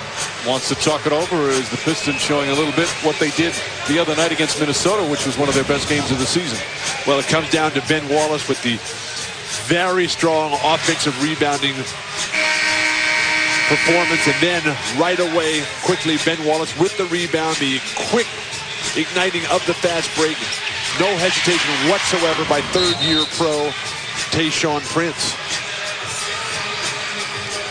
Wants to talk it over as the Pistons showing a little bit what they did the other night against Minnesota, which was one of their best games of the season. Well, it comes down to Ben Wallace with the very strong offensive rebounding performance, and then right away, quickly, Ben Wallace with the rebound, the quick igniting of the fast break. No hesitation whatsoever by third-year pro Tayshaun Prince.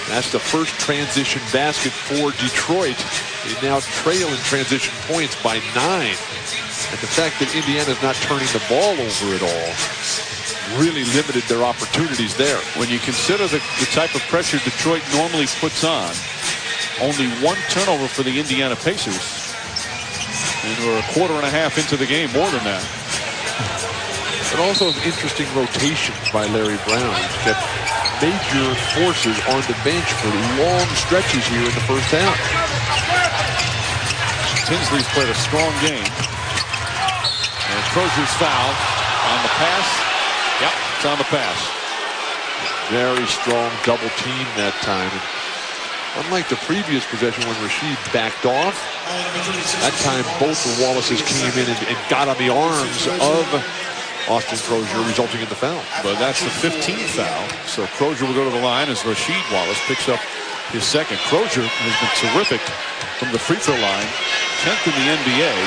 That's the first transition basket for Detroit. They now trail in transition points by 9. And the fact that Indiana's not turning the ball over at all really limited their opportunities there. When you consider the type of pressure Detroit normally puts on, only 1 turnover for the Indiana Pacers. And we're a quarter and a half into the game, more than that. But also interesting rotations by Larry Brown. He's kept major forces on the bench for long stretches here in the first half. Tinsley's played a strong game. And Crozier's foul on the pass. Yep, it's on the pass. Very strong double team that time. And unlike the previous possession when Rasheed backed off, that time both the Wallaces came in and got on the arms of Austin Crozier, resulting in the foul. But that's the 15th foul. So Crozier will go to the line as Rasheed Wallace picks up his second. Crozier has been terrific from the free throw line. 10th in the NBA.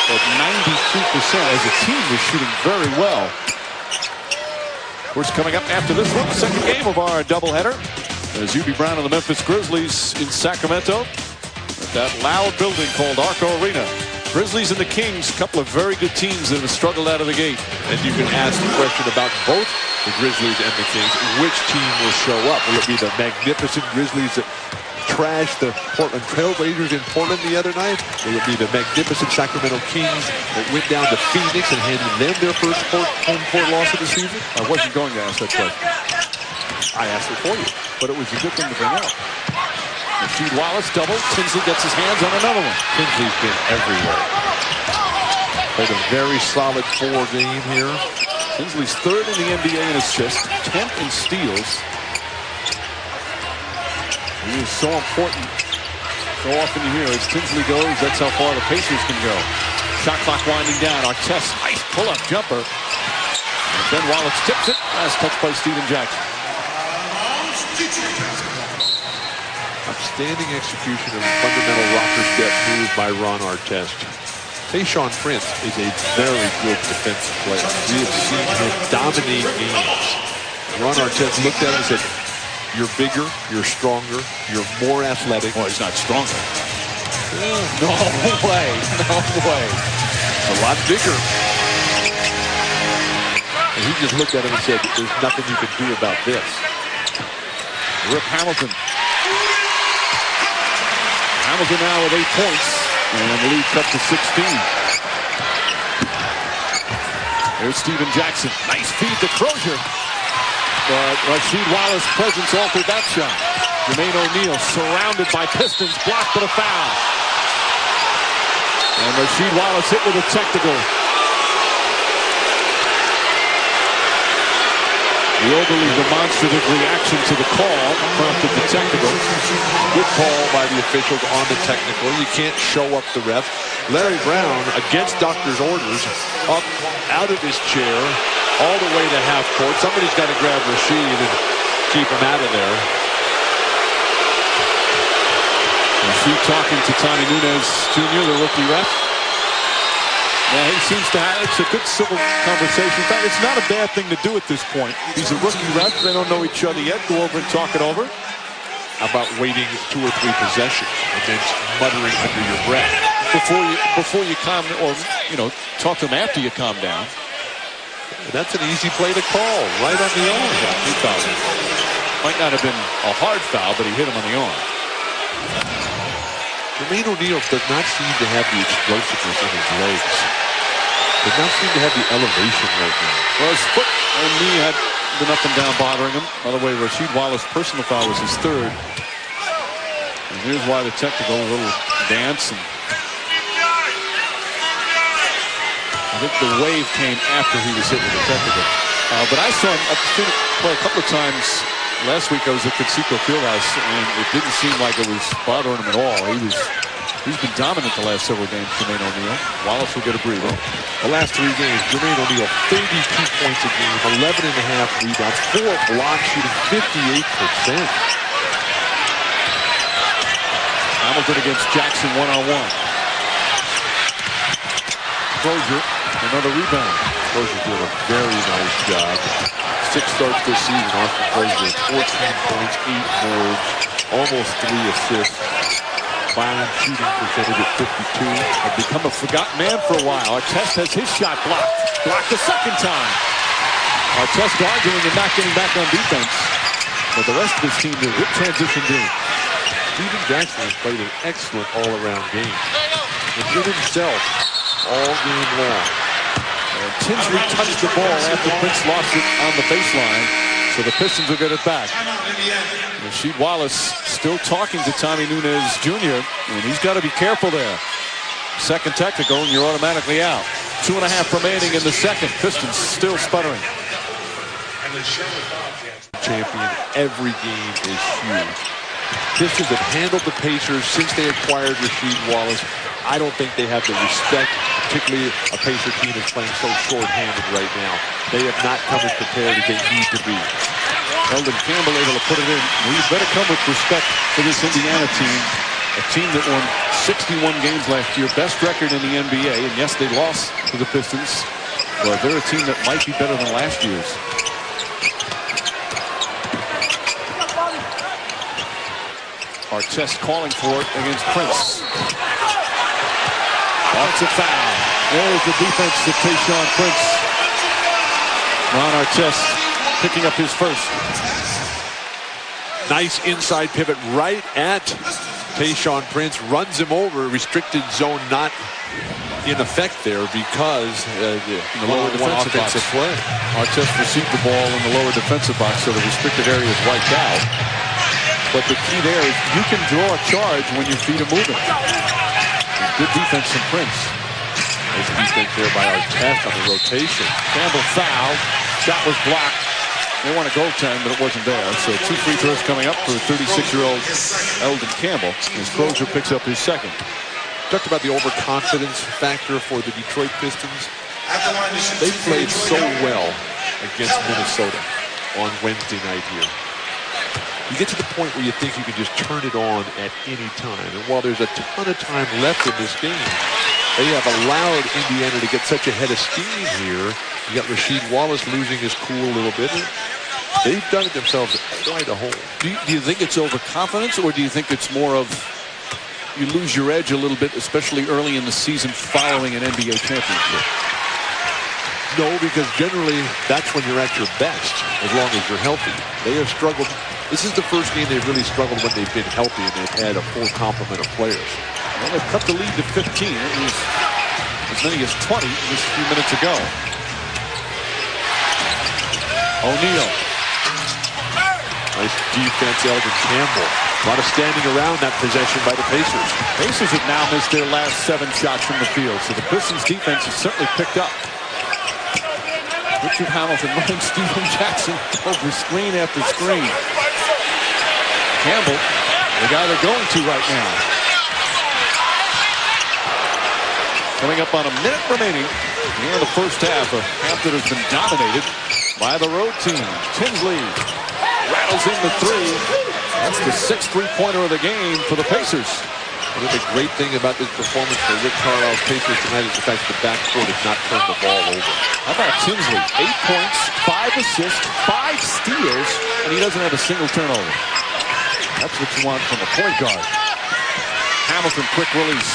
At 92% as a team was shooting very well. Of course, coming up after this one, the second game of our doubleheader. As UB Brown and the Memphis Grizzlies in Sacramento at that loud building called Arco Arena. Grizzlies and the Kings, a couple of very good teams that have struggled out of the gate. And you can ask the question about both the Grizzlies and the Kings. Which team will show up? Will it be the magnificent Grizzlies that trashed the Portland Trailblazers in Portland the other night? Will it be the magnificent Sacramento Kings that went down to Phoenix and handed them their first home court loss of the season? I wasn't going to ask that question. I asked it for you, but it was a good thing to bring up. Rasheed Wallace double. Tinsley gets his hands on another one. Tinsley's been everywhere. Played a very solid 4 game here. Tinsley's 3rd in the NBA in assists, 10th in steals. He is so important. So often you hear as Tinsley goes, that's how far the Pacers can go. Shot clock winding down. Artest, nice pull-up jumper. And Ben Wallace tips it. Last touch by Steven Jackson. Outstanding execution of a fundamental rocker step move by Ron Artest. Tayshaun Prince is a very good defensive player. We have seen him dominate games. Ron Artest looked at him and said, "You're bigger, you're stronger, you're more athletic." Well, he's not stronger. No way, no way. A lot bigger. And he just looked at him and said, "There's nothing you can do about this." Rip Hamilton. Hamilton now with 8 points. And the lead cut to 16. There's Steven Jackson. Nice feed to Crozier. But Rasheed Wallace's presence altered that shot. Jermaine O'Neal surrounded by Pistons. Blocked but a foul. And Rasheed Wallace hit with a technical. The overly demonstrative reaction to the call prompted the technical. Good call by the officials on the technical. You can't show up the ref. Larry Brown, against doctor's orders, up out of his chair, all the way to half court. Somebody's got to grab Rasheed and keep him out of there. Rasheed talking to Tommy Nunez Jr., the rookie ref. Yeah, he seems to have, it's a good civil conversation. In fact, it's not a bad thing to do at this point. He's a rookie ref. They don't know each other yet. Go over and talk it over. How about waiting 2 or 3 possessions and then muttering under your breath? Before you calm, or, you know, talk to him after you calm down. And that's an easy play to call, right on the arm. He fouled him. Might not have been a hard foul, but he hit him on the arm. Jermaine O'Neal does not seem to have the explosiveness in his legs. Does not seem to have the elevation right now. Well, his foot and knee had been up and down bothering him. By the way, Rasheed Wallace's personal foul was his 3rd. And here's why the technical, a little dance. And I think the wave came after he was hit with the technical. But I saw him play a couple of times. Last week I was at Conseco Fieldhouse, and it didn't seem like it was bothering him at all. He's been dominant the last several games, Jermaine O'Neal. Wallace will get a breather. The last 3 games, Jermaine O'Neal, 32 points a game, 11.5 rebounds, 4 blocks, shooting 58%. Hamilton against Jackson one-on-one. Crozier, another rebound. Crozier's doing a very nice job. 6 starts this season. Austin Crozier, 14 points, 8 boards, almost 3 assists. Fine shooting percentage at 52. Had become a forgotten man for a while. Artest has his shot blocked. Blocked the second time. Artest arguing and not getting back on defense. But the rest of his team did a good transition game. Steven Jackson has played an excellent all-around game. And in himself, all game long. And Tinsley touched the ball after Prince lost it on the baseline. So the Pistons will get it back. Rasheed Wallace still talking to Tommy Nunez Jr. And he's got to be careful there. Second technical and you're automatically out. 2.5 remaining in the second. Pistons still sputtering. Champion, every game is huge. Pistons have handled the Pacers since they acquired Rasheed Wallace. I don't think they have the respect, particularly a Pacer team that's playing so short-handed right now. They have not come as prepared as they need to be. Eldon Campbell able to put it in. We better come with respect for this Indiana team. A team that won 61 games last year, best record in the NBA. And yes, they lost to the Pistons. But they're a team that might be better than last year's. Artest calling for it against Prince. Offensive foul. There's the defense to Tayshaun Prince. Ron Artest picking up his first. Nice inside pivot right at Tayshaun Prince. Runs him over. Restricted zone not in effect there because in the lower defensive box. Play. Artest received the ball in the lower defensive box, so the restricted area is wiped out. But the key there is you can draw a charge when your feet are moving. Good defense from Prince. Nice defense there by Artest on the rotation. Campbell fouled. Shot was blocked. They want a goaltend, but it wasn't there. So 2 free throws coming up for 36-year-old Eldon Campbell as Crozier picks up his second. Talked about the overconfidence factor for the Detroit Pistons. They played so well against Minnesota on Wednesday night here. You get to the point where you think you can just turn it on at any time. And while there's a ton of time left in this game, they have allowed Indiana to get such a head of steam here. You got Rasheed Wallace losing his cool a little bit. They've dug themselves quite a hole. Do you think it's overconfidence, or do you think it's more of you lose your edge a little bit, especially early in the season following an NBA championship? No, because generally that's when you're at your best, as long as you're healthy. They have struggled. This is the first game they've really struggled when they've been healthy and they've had a full complement of players. Well, they've cut the lead to 15. It was as many as 20 just a few minutes ago. O'Neal. Nice defense, Eldon Campbell. A lot of standing around that possession by the Pacers. Pacers have now missed their last 7 shots from the field, so the Pistons defense has certainly picked up. Richard Hamilton running Steven Jackson over screen after screen. Campbell, the guy they're going to right now. Coming up on a minute remaining here in the first half. A half that has been dominated by the road team. Tinsley rattles in the 3. That's the 6th three-pointer of the game for the Pacers. One of the great thing about this performance for Rick Carlisle's Pacers tonight is the fact that the backcourt has not turned the ball over. How about Tinsley? 8 points, 5 assists, 5 steals, and he doesn't have a single turnover. That's what you want from a point guard. Hamilton, quick release.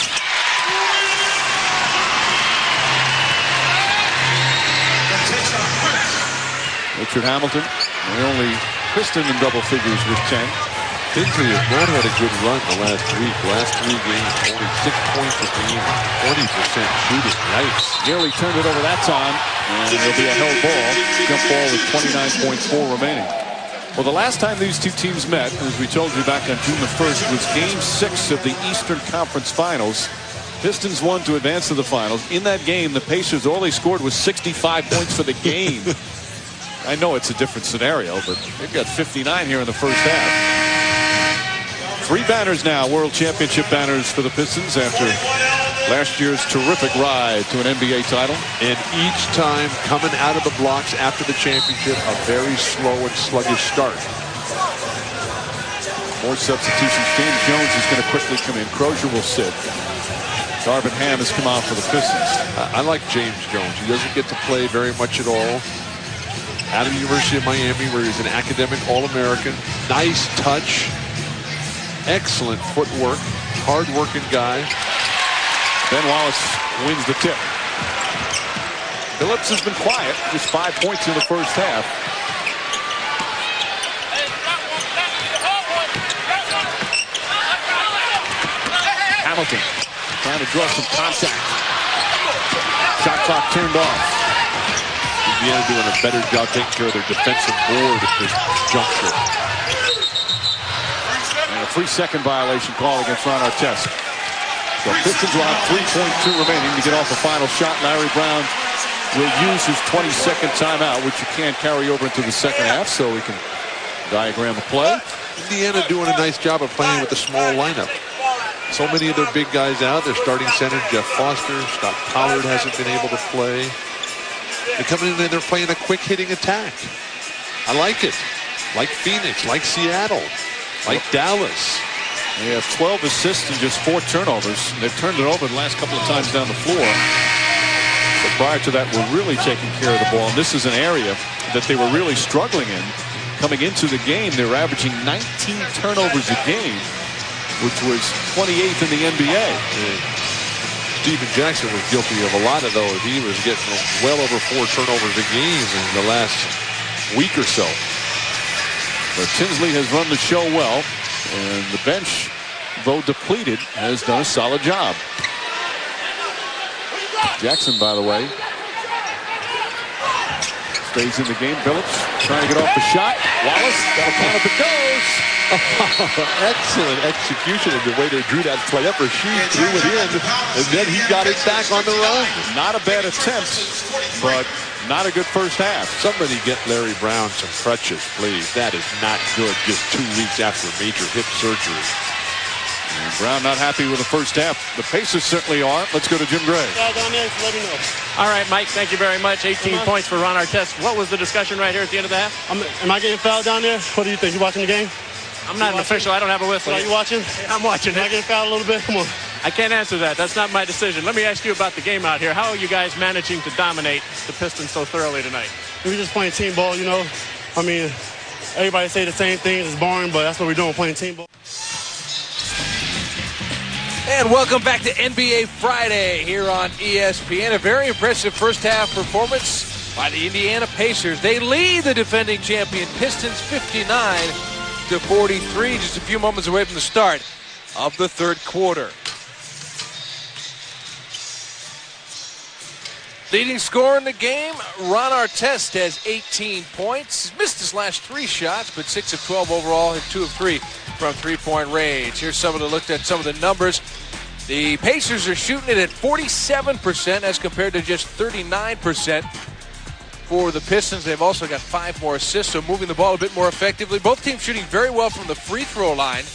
Richard Hamilton, the only Piston in double figures with 10. Tinsley has not had a good run the last week. Last 3 games, only 6 points a game, 20% shooting. Nice. Nearly turned it over that time, and it'll be a held ball. Jump ball with 29.4 remaining. Well, the last time these two teams met, as we told you back on June the 1st, was Game 6 of the Eastern Conference Finals. Pistons won to advance to the finals. In that game, the Pacers, all they scored was 65 points for the game. I know it's a different scenario, but they've got 59 here in the first half. 3 banners now, World Championship banners for the Pistons after last year's terrific ride to an NBA title. And each time coming out of the blocks after the championship, a very slow and sluggish start. More substitutions. James Jones is going to quickly come in. Crozier will sit. Darvin Ham has come out for the Pistons. I like James Jones. He doesn't get to play very much at all. Out of the University of Miami, where he's an academic All-American. Nice touch. Excellent footwork. Hard-working guy. Ben Wallace wins the tip. Phillips has been quiet. Just 5 points in the first half. Hamilton trying to draw some contact. Shot clock turned off. Indiana doing a better job taking care of their defensive board at this juncture. And a 3-second violation call against Ron Artest. So Pistons will have 3.2 remaining to get off the final shot. Larry Brown will use his 22nd timeout, which you can't carry over into the second half, so we can diagram the play. Indiana doing a nice job of playing with a small lineup. So many of their big guys out. Their starting center, Jeff Foster. Scott Pollard hasn't been able to play. They're coming in and they're playing a quick-hitting attack. I like it. Like Phoenix, like Seattle, like Dallas. They have 12 assists and just 4 turnovers. They've turned it over the last couple of times down the floor. But prior to that, we're really taking care of the ball. And this is an area that they were really struggling in. Coming into the game, they were averaging 19 turnovers a game. which was 28th in the NBA. Steven Jackson was guilty of a lot of those. He was getting well over 4 turnovers a game in the last week or so. But Tinsley has run the show well, and the bench, though depleted, has done a solid job. Jackson, by the way, stays in the game. Billups trying to get off the shot. Wallace got a count if it goes. Excellent execution of the way they drew that play up. Rasheed threw it in, and then he got it back on the run. Not a bad attempt, but not a good first half. Somebody get Larry Brown some crutches, please. That is not good just 2 weeks after major hip surgery. And Brown not happy with the first half. The Pacers certainly are. Let's go to Jim Gray. Down there, let me know. All right, Mike, thank you very much. 18 points for Ron Artest. What was the discussion right here at the end of the half? Am I getting fouled down there? What do you think? You watching the game? I'm not an official. I don't have a whistle. Are you watching? I'm watching Am I it. getting fouled a little bit? Come on. I can't answer that. That's not my decision. Let me ask you about the game out here. How are you guys managing to dominate the Pistons so thoroughly tonight? We're just playing team ball, you know. I mean, everybody say the same thing. It's boring, but that's what we're doing, playing team ball. And welcome back to NBA Friday here on ESPN. A very impressive first half performance by the Indiana Pacers. They lead the defending champion Pistons 59-43, just a few moments away from the start of the third quarter. Leading scorer in the game, Ron Artest has 18 points. He's missed his last 3 shots, but 6 of 12 overall, hit 2 of 3 from three-point range. Here's someone who looked at some of the numbers. The Pacers are shooting it at 47% as compared to just 39% for the Pistons. They've also got 5 more assists, so moving the ball a bit more effectively. Both teams shooting very well from the free throw line.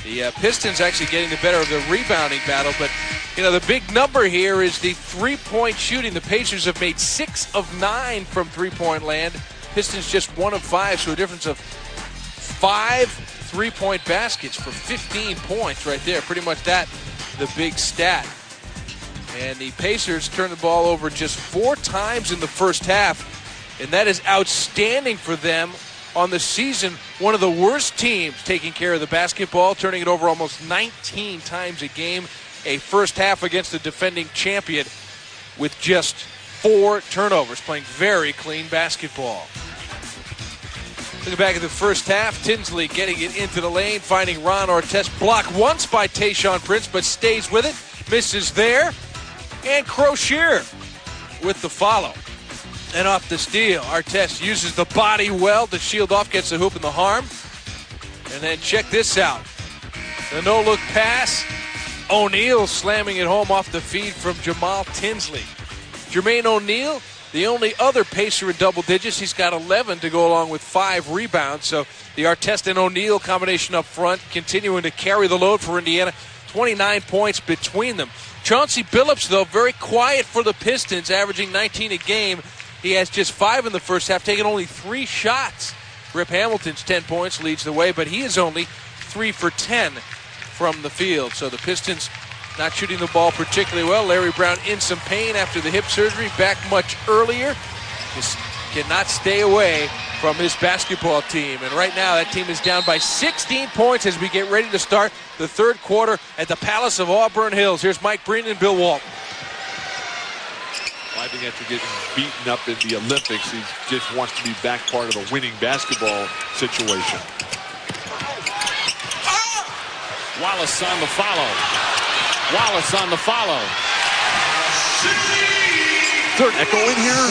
The Pistons actually getting the better of the rebounding battle, but you know the big number here is the three-point shooting. The Pacers have made 6 of 9 from three-point land. Pistons just 1 of 5, so a difference of 5 three-point baskets for 15 points right there. Pretty much that, the big stat. And the Pacers turned the ball over just 4 times in the first half, and that is outstanding for them on the season. One of the worst teams taking care of the basketball, turning it over almost 19 times a game. A first half against the defending champion with just 4 turnovers, playing very clean basketball. Looking back at the first half, Tinsley getting it into the lane, finding Ron Artest, blocked once by Tayshaun Prince, but stays with it, misses there, and Crozier with the follow. And off the steal, Artest uses the body well to shield off, gets the hoop in the harm. And then check this out. The no-look pass. O'Neal slamming it home off the feed from Jamal Tinsley. Jermaine O'Neal, the only other Pacer in double digits. He's got 11 to go along with 5 rebounds. So the Artest and O'Neal combination up front continuing to carry the load for Indiana. 29 points between them. Chauncey Billups, though, very quiet for the Pistons, averaging 19 a game. He has just 5 in the first half, taking only 3 shots. Rip Hamilton's 10 points leads the way, but he is only 3 for 10 from the field. So the Pistons not shooting the ball particularly well. Larry Brown in some pain after the hip surgery, back much earlier. Just cannot stay away from his basketball team. And right now that team is down by 16 points as we get ready to start the third quarter at the Palace of Auburn Hills. Here's Mike Breen and Bill Walton. I think after getting beaten up in the Olympics, he just wants to be back part of a winning basketball situation. Wallace on the follow. Wallace on the follow. Is there an echo in here?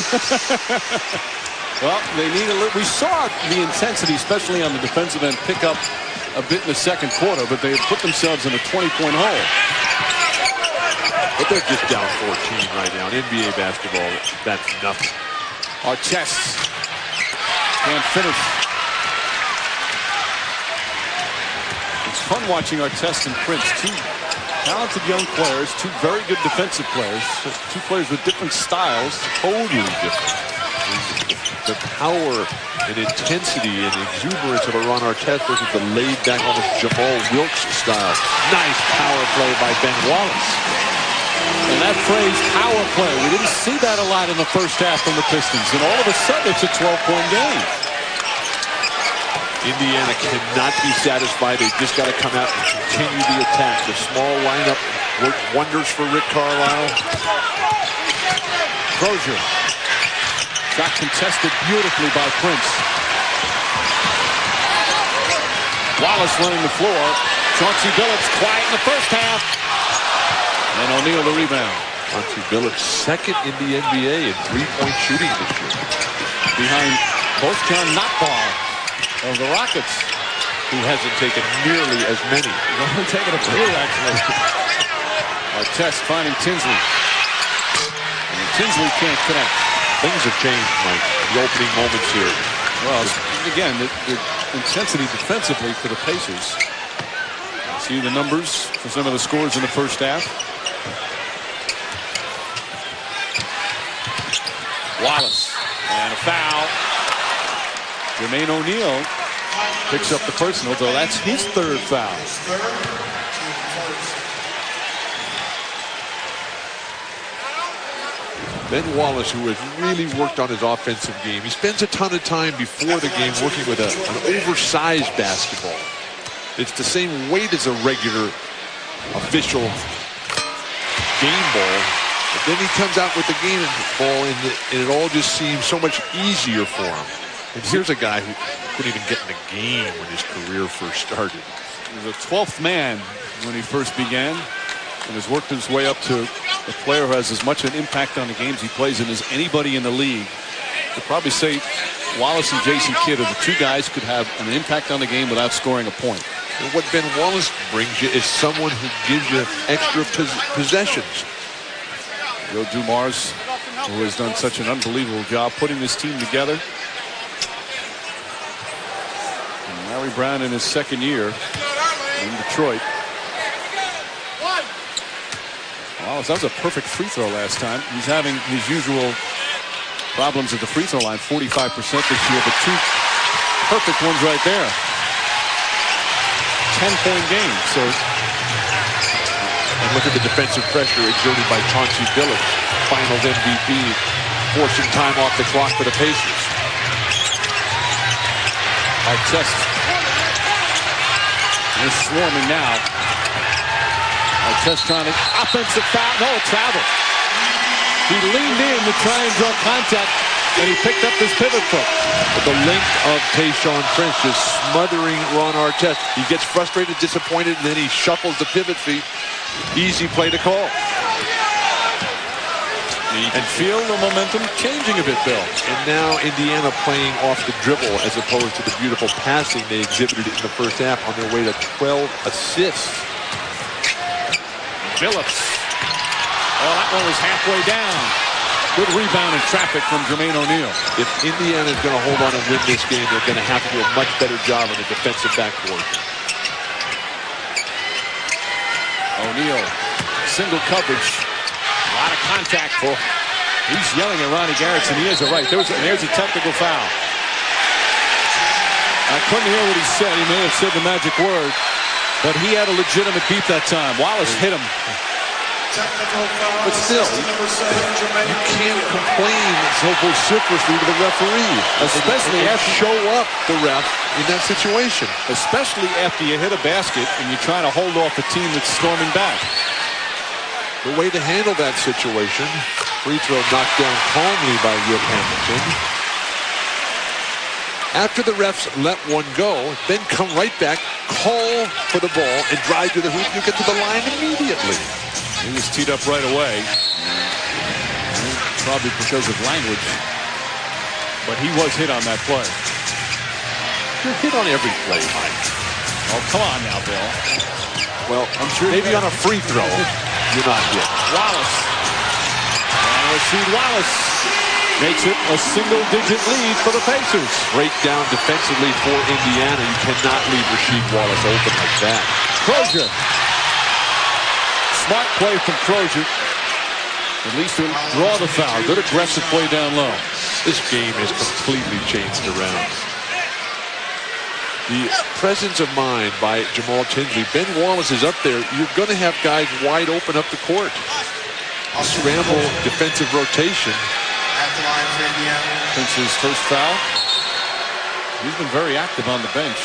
Well, they need a little. We saw the intensity, especially on the defensive end, pick up a bit in the second quarter, but they had put themselves in a 20-point hole. But they're just down 14 right now. In NBA basketball, that's nothing. Artest can't finish. It's fun watching Artest and Prince, 2 talented young players, 2 very good defensive players, 2 players with different styles, totally different. The power and intensity and exuberance of a Ron Artest versus the laid-back, almost Jamal Wilkes style. Nice power play by Ben Wallace. And that phrase, power play, we didn't see that a lot in the first half from the Pistons. And all of a sudden, it's a 12-point game. Indiana cannot be satisfied. They just got to come out and continue the attack. The small lineup worked wonders for Rick Carlisle. Crozier. Shot contested beautifully by Prince. Wallace running the floor. Chauncey Billups quiet in the first half. And O'Neal the rebound. Chauncey Billups second in the NBA in three-point shooting this year. Behind Boschan Notbar of the Rockets, who hasn't taken nearly as many. He's only taken a few, actually. Artest finding Tinsley. And Tinsley can't connect. Things have changed, Mike, the opening moments here. Well, again, the intensity defensively for the Pacers. See the numbers for some of the scores in the first half. Wallace. And a foul. Jermaine O'Neal picks up the personal, though that's his third foul. Ben Wallace, who has really worked on his offensive game. He spends a ton of time before the game working with an oversized basketball. It's the same weight as a regular official game ball. But then he comes out with the game ball, and it all just seems so much easier for him. And here's a guy who couldn't even get in the game when his career first started. He was a 12th man when he first began, and has worked his way up to a player who has as much an impact on the games he plays in as anybody in the league. I'd probably say Wallace and Jason Kidd are the two guys who could have an impact on the game without scoring a point. And what Ben Wallace brings you is someone who gives you extra possessions. Joe Dumars, who has done such an unbelievable job putting this team together. And Larry Brown in his second year in Detroit. Wallace, that was a perfect free throw last time. He's having his usual problems at the free throw line, 45% this year, but two perfect ones right there. 10-point game. So, and look at the defensive pressure exerted by Chauncey Billups, Finals MVP, forcing time off the clock for the Pacers. Artest is swarming now. Artest trying to offensive foul. No, travel. He leaned in to try and draw contact, and he picked up his pivot foot. But the length of Tayshaun Prince just smothering Ron Artest. He gets frustrated, disappointed, and then he shuffles the pivot feet. Easy play to call. You can feel the momentum changing a bit, Bill. And now Indiana playing off the dribble as opposed to the beautiful passing they exhibited in the first half on their way to 12 assists. Billups. Oh, that one was halfway down. Good rebound in traffic from Jermaine O'Neal. If Indiana is going to hold on and win this game, they're going to have to do a much better job on the defensive backboard. O'Neal, single coverage. A lot of contact for. He's yelling at Ronnie Garrison. He has it right. There's a technical foul. I couldn't hear what he said. He may have said the magic word, but he had a legitimate beat that time. Wallace hit him. But still, you can't complain so vociferously to the referee. Especially after show up the ref in that situation. Especially after you hit a basket and you're trying to hold off a team that's storming back. The way to handle that situation, free throw knocked down calmly by Rip Hamilton. After the refs let one go, then come right back, call for the ball, and drive to the hoop. You get to the line immediately. He was teed up right away. Probably because of language. But he was hit on that play. You're hit on every play, Mike. Oh, come on now, Bill. Well, I'm sure maybe on a free throw, you're not hit. Wallace. And Rasheed Wallace makes it a single-digit lead for the Pacers. Breakdown defensively for Indiana. You cannot leave Rasheed Wallace open like that. Crozier. Smart play from Crozier. At least to draw the foul. Good aggressive play down low. This game is completely changed around. The presence of mind by Jamal Tinsley. Ben Wallace is up there. You're going to have guys wide open up the court. Scramble, defensive rotation. Prince's first foul. He's been very active on the bench.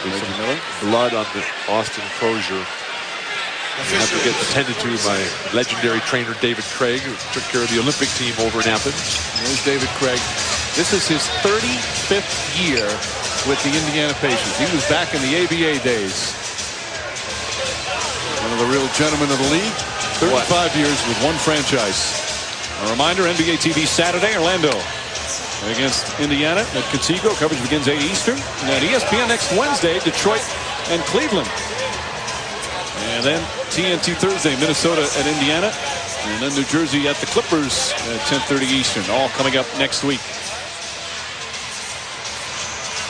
Miller. Blood on the Austin Crozier. You have to get attended to by legendary trainer David Craig, who took care of the Olympic team over in Athens. There's David Craig. This is his 35th year with the Indiana Pacers. He was back in the ABA days. One of the real gentlemen of the league. 35 years with one franchise. A reminder, NBA TV Saturday, Orlando against Indiana at Conseco. Coverage begins 8 Eastern. And at ESPN next Wednesday, Detroit and Cleveland. And then TNT Thursday, Minnesota at Indiana. And then New Jersey at the Clippers at 10:30 Eastern. All coming up next week.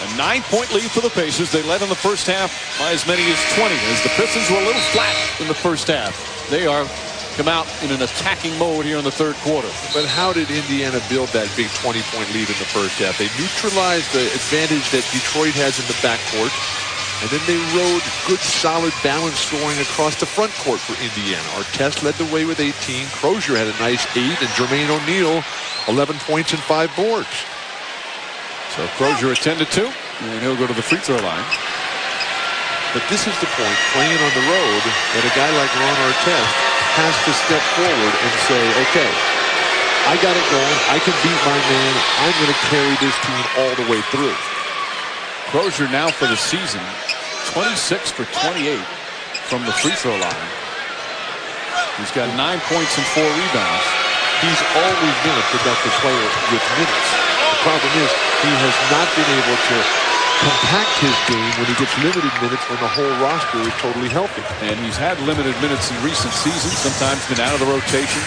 A 9-point lead for the Pacers. They led in the first half by as many as 20, as the Pistons were a little flat in the first half. They are come out in an attacking mode here in the third quarter. But how did Indiana build that big 20-point lead in the first half? They neutralized the advantage that Detroit has in the backcourt, and then they rode good, solid, balanced scoring across the front court for Indiana. Artest led the way with 18. Crozier had a nice 8, and Jermaine O'Neal 11 points and 5 boards. So Crozier at 10-2, and he'll go to the free throw line. But this is the point, playing on the road, that a guy like Ron Artest has to step forward and say, okay, I got it going. I can beat my man. I'm going to carry this team all the way through. Crozier now for the season, 26 for 28 from the free throw line. He's got 9 points and 4 rebounds. He's always been a productive player with minutes. The problem is he has not been able to compact his game when he gets limited minutes when the whole roster is totally healthy. And he's had limited minutes in recent seasons, sometimes been out of the rotation.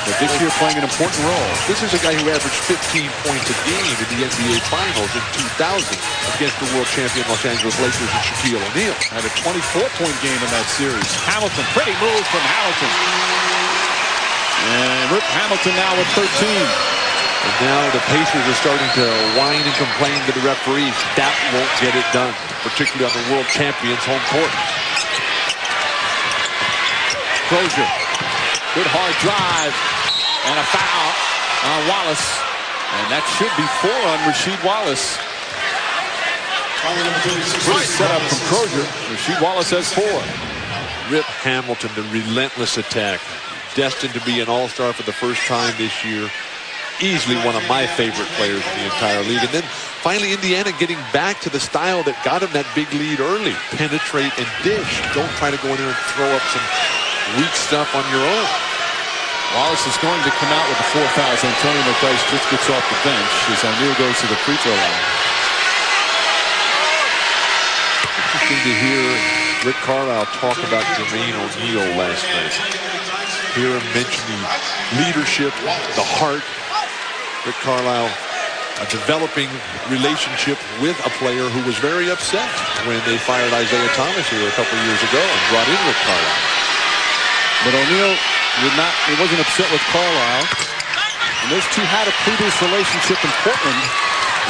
But this year playing an important role. This is a guy who averaged 15 points a game in the NBA Finals in 2000 against the world champion Los Angeles Lakers and Shaquille O'Neal. Had a 24-point game in that series. Hamilton, pretty move from Hamilton. And Rip Hamilton now with 13. And now the Pacers are starting to whine and complain to the referees. That won't get it done, particularly on the world champions' home court. Crozier, good hard drive, and a foul on Wallace. And that should be 4 on Rasheed Wallace. Great setup from Crozier. Rasheed Wallace has 4. Rip Hamilton, the relentless attack. Destined to be an all-star for the first time this year. Easily one of my favorite players in the entire league. And then finally Indiana getting back to the style that got him that big lead early. Penetrate and dish. Don't try to go in there and throw up some weak stuff on your own. Wallace is going to come out with the 4 fouls. Antonio McDyess just gets off the bench as O'Neal goes to the free throw line. Interesting to hear Rick Carlisle talk about Jermaine O'Neal last night. Hear him mention the leadership, the heart. Rick Carlisle, a developing relationship with a player who was very upset when they fired Isaiah Thomas here a couple years ago and brought in Rick Carlisle. But O'Neal he wasn't upset with Carlisle. And those two had a previous relationship in Portland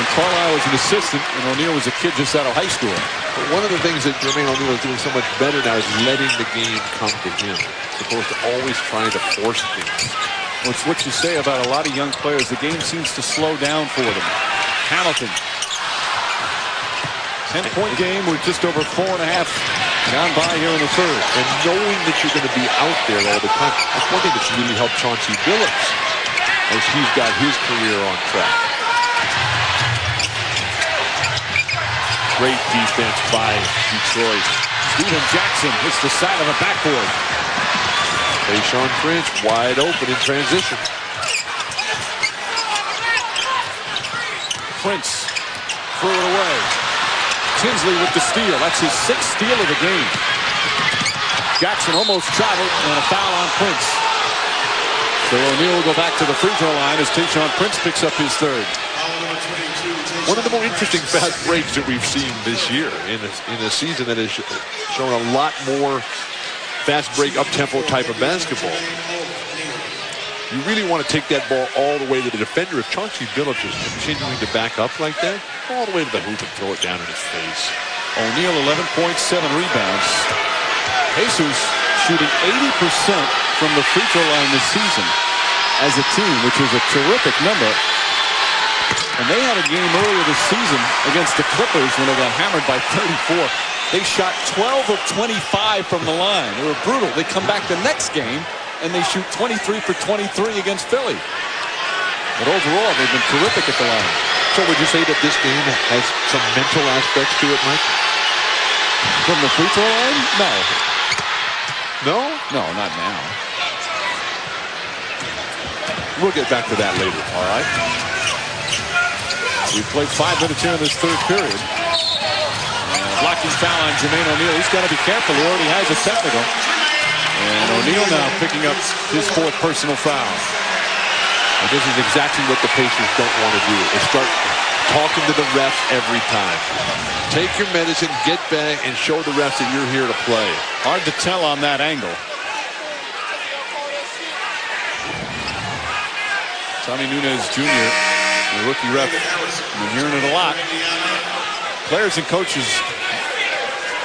when Carlisle was an assistant and O'Neal was a kid just out of high school. But one of the things that Jermaine O'Neal is doing so much better now is letting the game come to him, as opposed to always trying to force things. Well, it's what you say about a lot of young players. The game seems to slow down for them. Hamilton. 10-point game with just over 4.5 gone by here in the third. And knowing that you're going to be out there all the time, that's one thing that's really helped Chauncey Billups as he's got his career on track. Great defense by Detroit. Steven Jackson hits the side of the backboard. Tayshaun Prince wide open in transition. Prince threw it away. Tinsley with the steal. That's his 6th steal of the game. Jackson almost traveled and a foul on Prince. So O'Neal will go back to the free throw line as Tayshaun Prince picks up his 3rd. One of the more interesting fast breaks that we've seen this year in a season that has shown a lot more fast break, up-tempo type of basketball. You really want to take that ball all the way to the defender. If Chauncey Billups is continuing to back up like that, all the way to the hoop and throw it down in his face. O'Neal 11 points, 7 rebounds. Pacers shooting 80% from the free throw line this season as a team, which is a terrific number. And they had a game earlier this season against the Clippers when they got hammered by 34. They shot 12 of 25 from the line. They were brutal. They come back the next game and they shoot 23 for 23 against Philly. But overall, they've been terrific at the line. So would you say that this game has some mental aspects to it, Mike? From the free throw line? No. No? No, not now. We'll get back to that later. All right. We've played 5 minutes here in this third period. And a blocking foul on Jermaine O'Neal. He's got to be careful. He already has a technical. And O'Neal now picking up his 4th personal foul. And this is exactly what the Pacers don't want to do, is start talking to the refs every time. Take your medicine, get back, and show the refs that you're here to play. Hard to tell on that angle. Tommy Nunez Jr., the rookie ref. We're hearing it a lot. Players and coaches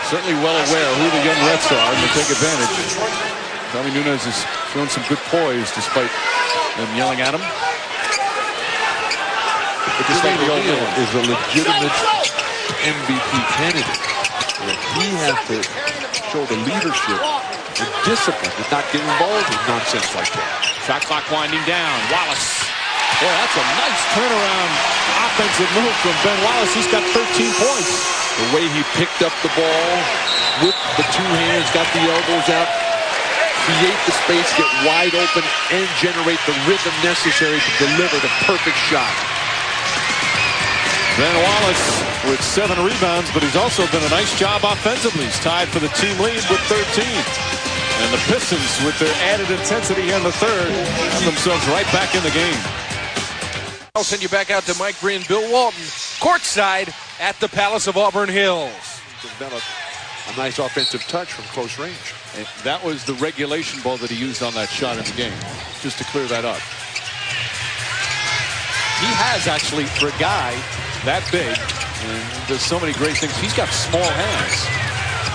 certainly well aware who the young refs are and will take advantage. Tommy Nunez has shown some good poise despite them yelling at him. But just like O'Neal is a legitimate MVP candidate. And he has to show the leadership and discipline to not get involved in nonsense like that. Shot clock winding down. Wallace. Boy, that's a nice turnaround offensive move from Ben Wallace. He's got 13 points. The way he picked up the ball with the 2 hands, got the elbows out, create the space, get wide open, and generate the rhythm necessary to deliver the perfect shot. Ben Wallace with 7 rebounds, but he's also done a nice job offensively. He's tied for the team lead with 13. And the Pistons, with their added intensity in the third, have themselves right back in the game. I'll send you back out to Mike Breen, Bill Walton, courtside at the Palace of Auburn Hills. Developed a nice offensive touch from close range. And that was the regulation ball that he used on that shot in the game, just to clear that up. He has actually, for a guy that big, and does so many great things, he's got small hands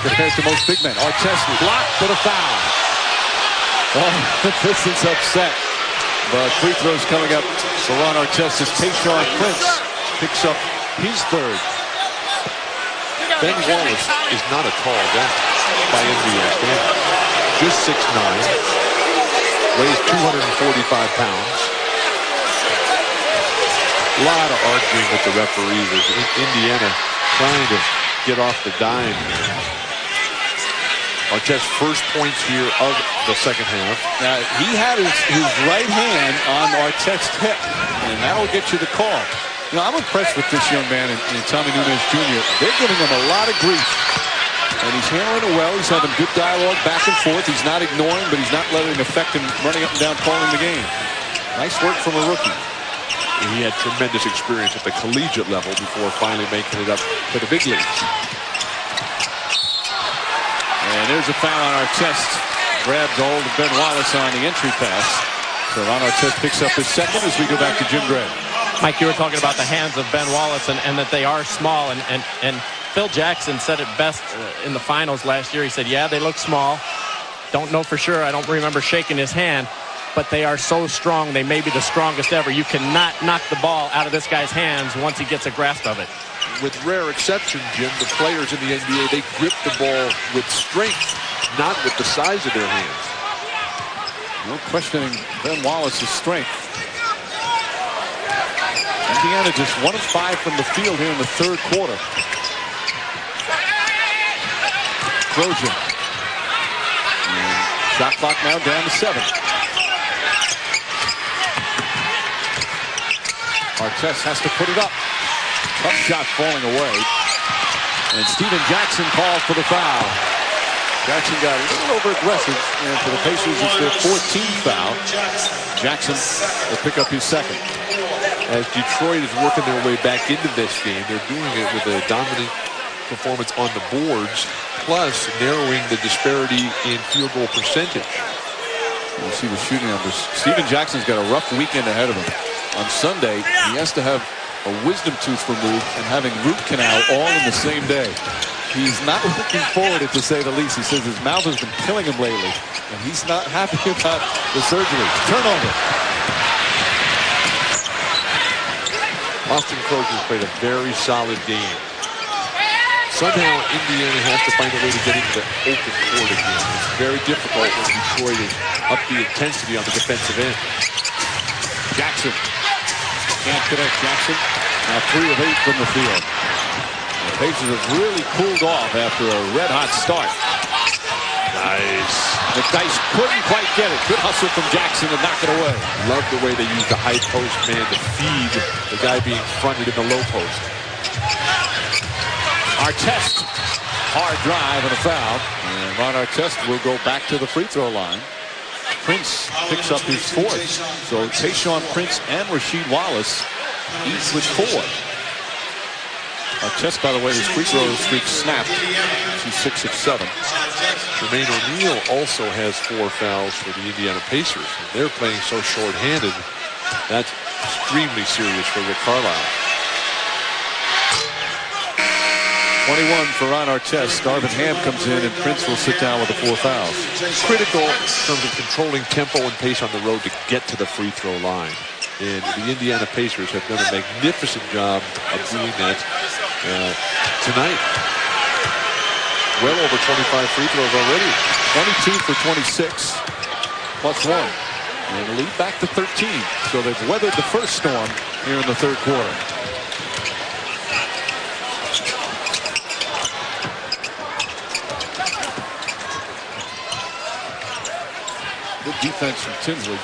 compared to most big men. Artest blocked for the foul. Oh, the Pistons upset. But free throws coming up for Ron Artest as Tayshaun Prince picks up his 3rd. Ben Wallace is not a tall guy by NBA standards. Just 6'9", weighs 245 pounds. A lot of arguing with the referees as Indiana trying to get off the dime here. Artest's first points here of the second half. Now, he had his right hand on Artest's hip, and that'll get you the call. You know, I'm impressed with this young man and Tommy Nunez Jr. They're giving him a lot of grief, and he's handling it well. He's having good dialogue back and forth. He's not ignoring, but he's not letting it affect him running up and down calling the game. Nice work from a rookie. He had tremendous experience at the collegiate level before finally making it up to the big leagues. And there's a foul on Artest. Grabbed hold of Ben Wallace on the entry pass. So Ron Artest picks up his 2nd as we go back to Jim Gray. Mike, you were talking about the hands of Ben Wallace and that they are small. And Phil Jackson said it best in the finals last year. He said, yeah, they look small. Don't know for sure. I don't remember shaking his hand. But they are so strong. They may be the strongest ever. You cannot knock the ball out of this guy's hands once he gets a grasp of it. With rare exception, Jim, the players in the NBA, they grip the ball with strength, not with the size of their hands. No questioning Ben Wallace's strength. Indiana just 1 of 5 from the field here in the 3rd quarter. Trojan. And shot clock now down to 7. Artest has to put it up. Tough shot falling away. And Steven Jackson called for the foul. Jackson got a little over-aggressive, and for the Pacers, it's their 14th foul. Jackson will pick up his 2nd. As Detroit is working their way back into this game, they're doing it with a dominant performance on the boards, plus narrowing the disparity in field goal percentage. You see the shooting numbers. Steven Jackson's got a rough weekend ahead of him. On Sunday, he has to have a wisdom tooth removed and having root canal all in the same day. He's not looking forward, to say the least. He says his mouth has been killing him lately, and he's not happy about the surgery. Turnover. Austin Crozier's played a very solid game. Somehow Indiana has to find a way to get into the open court again. It's very difficult when Detroit is up the intensity on the defensive end. Jackson can't connect. Jackson now 3 of 8 from the field. The Pacers have really cooled off after a red-hot start. Nice. McDyess couldn't quite get it. Good hustle from Jackson to knock it away. Love the way they use the high post man to feed the guy being fronted in the low post. Artest, hard drive and a foul. And Ron Artest will go back to the free throw line. Prince picks up his 4th. So Tayshaun Prince and Rasheed Wallace each with 4. Artest, by the way, his free throw streak snapped. He's 6 of 7. Jermaine O'Neal also has 4 fouls for the Indiana Pacers. And they're playing so short-handed. That's extremely serious for Rick Carlisle. 21 for Ron Artest. Darvin Ham comes in, and Prince will sit down with the 4 fouls. Critical in terms of controlling tempo and pace on the road to get to the free throw line. And the Indiana Pacers have done a magnificent job of doing that tonight. Well over 25 free throws already. 22 for 26, plus 1. And lead back to 13. So they've weathered the first storm here in the 3rd quarter. Good defense from Tinsley.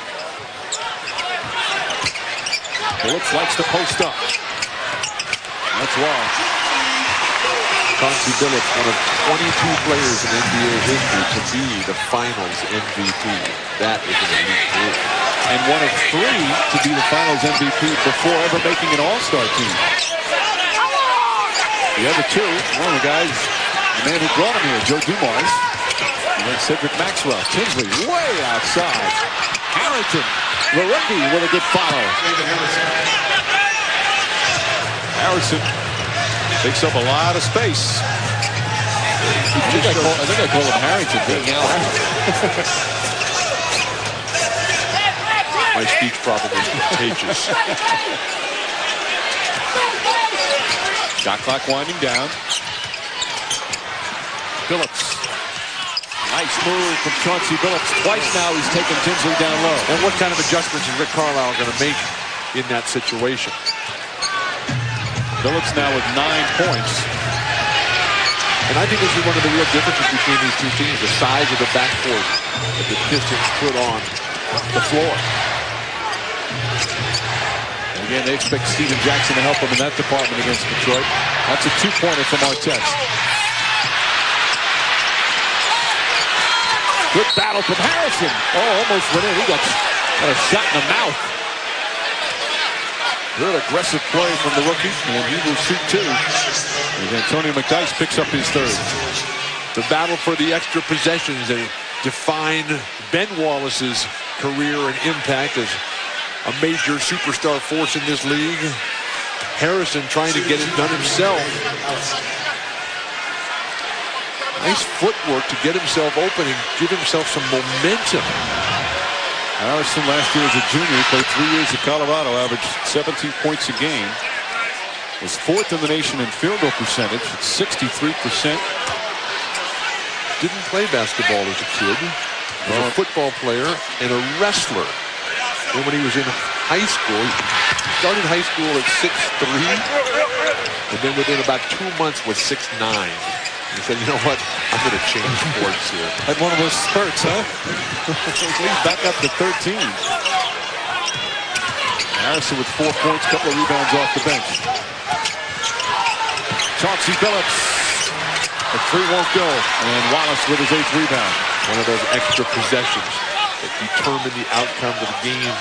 Phillips likes to post up. That's wrong. Chauncey Billups, one of 22 players in NBA history to be the Finals MVP. That is an elite group. And one of 3 to be the Finals MVP before ever making an All-Star team. The other 2, one of the guys, the man who brought him here, Joe Dumars. And then Cedric Maxwell. Tinsley way outside. Harrington, the rookie, with a good follow. Harrison takes up a lot of space. I think I call him Harrington. My speech problem is contagious. Shot clock winding down. Phillips. Nice move from Chauncey Billups. Twice now he's taken Tinsley down low. And what kind of adjustments is Rick Carlisle going to make in that situation? Billups now with 9 points. And I think this is one of the real differences between these two teams, the size of the backcourt that the Pistons put on the floor. And again, they expect Steven Jackson to help them in that department against Detroit. That's a 2-pointer from Artest. Good battle from Harrison. Oh, almost went in. He got a shot in the mouth. Good aggressive play from the rookie, and he will shoot 2. And Antonio McDyess picks up his 3rd. The battle for the extra possessions that define Ben Wallace's career and impact as a major superstar force in this league. Harrison trying to get it done himself. Nice footwork to get himself open and give himself some momentum. Harrison last year as a junior, played 3 years at Colorado, averaged 17 points a game. Was 4th in the nation in field goal percentage at 63%. Didn't play basketball as a kid. Was a football player and a wrestler. And when he was in high school, he started high school at 6'3", and then within about 2 months was 6'9". He said, you know what, I'm going to change sports here. Had one of those spurts, huh? He's back up to 13. Harrison with 4 points, couple of rebounds off the bench. Chauncey Billups. The 3 won't go. And Wallace with his 8th rebound. One of those extra possessions that determine the outcome of the game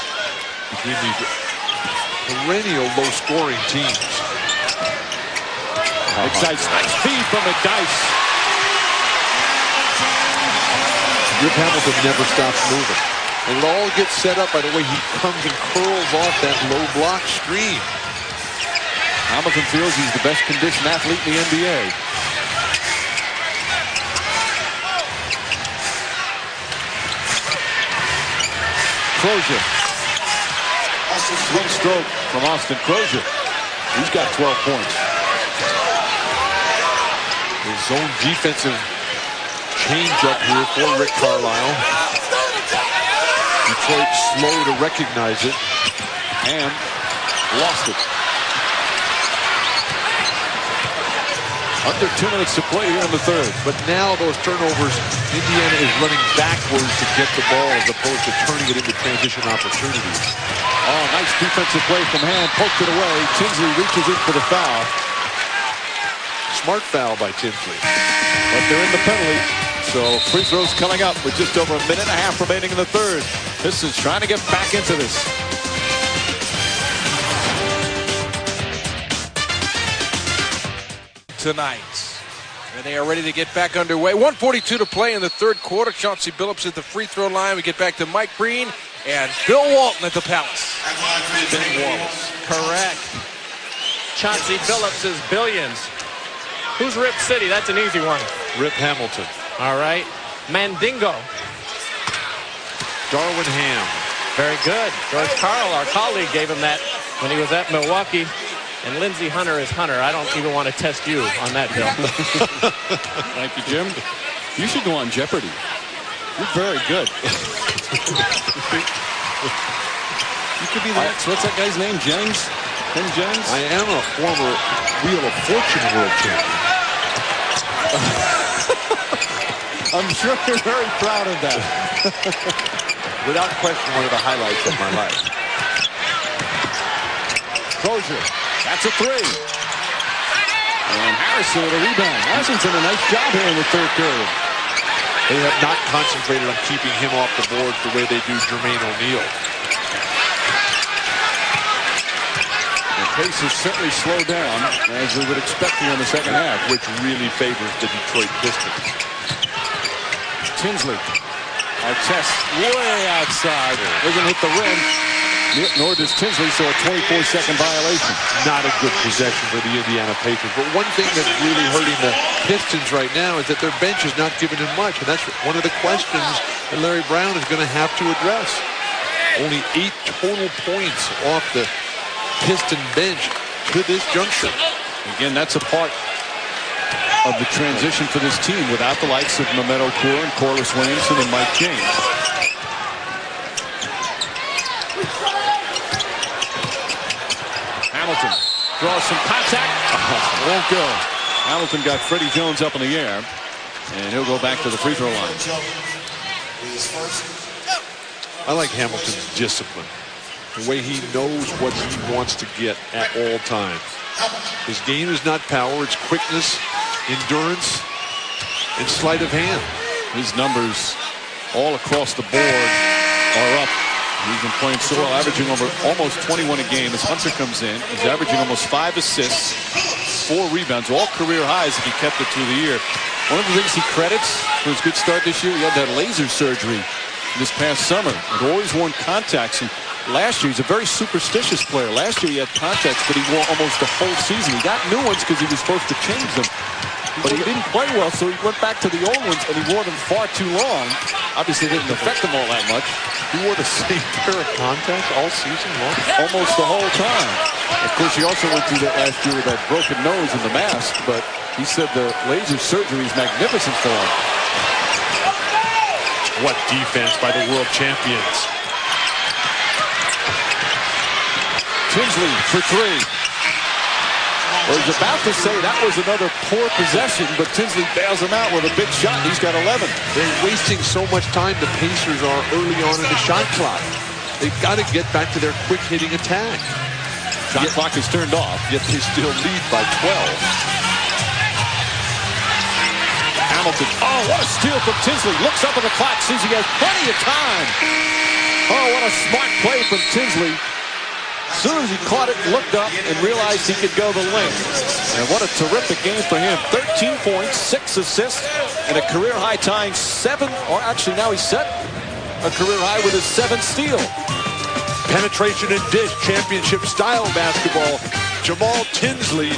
between these perennial low-scoring teams. Excites. Nice feed from McDyess. Rip Hamilton never stops moving. And it all gets set up by the way he comes and curls off that low block screen. Hamilton feels he's the best conditioned athlete in the NBA. Crozier. Sweet stroke from Austin Crozier. He's got 12 points. His zone defensive change up here for Rick Carlisle. Detroit slow to recognize it And lost it. Under 2 minutes to play here in the third. But now those turnovers, Indiana is running backwards to get the ball as opposed to turning it into transition opportunities. Oh, nice defensive play from Ham. Poked it away. Tinsley reaches in for the foul. Smart foul by Tinsley. But they're in the penalty. So free throws coming up with just over a minute and a half remaining in the third. Pistons trying to get back into this. Tonight. And they are ready to get back underway. 1:42 to play in the third quarter. Chauncey Billups at the free throw line. We get back to Mike Breen and Bill Walton at the Palace. Ben Wallace. Correct. Chauncey Billups is billions. Who's Rip City? That's an easy one. Rip Hamilton. All right. Mandingo. Darwin Ham. Very good. George Carl, our colleague, gave him that when he was at Milwaukee. And Lindsey Hunter is Hunter. I don't even want to test you on that, Bill. Thank you, Jim. You should go on Jeopardy. You're very good. You could be the next. What's that guy's name? Jennings? Ken Jennings? I am a former Wheel of Fortune world champion. I'm sure you're very proud of that. Without question, one of the highlights of my life. Crozier. That's a three. And Harrison with a rebound. Harrison's done a nice job here in the third period. They have not concentrated on keeping him off the board the way they do Jermaine O'Neal. The pace has certainly slowed down, as we would expect here in the second half. Which really favors the Detroit Pistons. Tinsley. Artest way outside. Doesn't hit the rim. Nor does Tinsley, so a 24-second violation. Not a good possession for the Indiana Pacers. But one thing that's really hurting the Pistons right now is that their bench is not giving them much. And that's one of the questions that Larry Brown is going to have to address. Only 8 total points off the Piston bench to this juncture. Again, that's a part of the transition for this team without the likes of Mehmet Okur and Corliss Williamson and Mike James. Hamilton draws some contact. Won't go. Hamilton got Freddie Jones up in the air, and he'll go back to the free throw line. I like Hamilton's discipline. The way he knows what he wants to get at all times. His game is not power, it's quickness, endurance, and sleight of hand. His numbers all across the board are up. He's been playing so well, averaging over almost 21 a game as Hunter comes in. He's averaging almost 5 assists, 4 rebounds, all career highs if he kept it through the year. One of the things he credits for his good start this year, he had that laser surgery this past summer. He'd always worn contacts, and last year he's a very superstitious player. Last year he had contacts, but he wore almost the whole season. He got new ones because he was supposed to change them. But he didn't play well, so he went back to the old ones, and he wore them far too long. Obviously, it didn't affect him all that much. He wore the same pair of contacts all season long? Almost the whole time. Of course, he also went through that last year with that broken nose and the mask, but he said the laser surgery is magnificent for him. What defense by the world champions. Tinsley for 3. Well, he's about to say that was another poor possession, but Tinsley bails him out with a big shot. He's got 11. They're wasting so much time, the Pacers are early on in the shot clock. They've got to get back to their quick-hitting attack. Shot clock is turned off. Yet they still lead by 12. Hamilton. Oh, what a steal from Tinsley. Looks up at the clock, sees he has plenty of time. Oh, what a smart play from Tinsley. As soon as he caught it, looked up, and realized he could go the length. And what a terrific game for him. 13 points, 6 assists, and a career-high tying 7, or actually now he's set a career-high with his 7th steal. Penetration and dish, championship-style basketball. Jamal Tinsley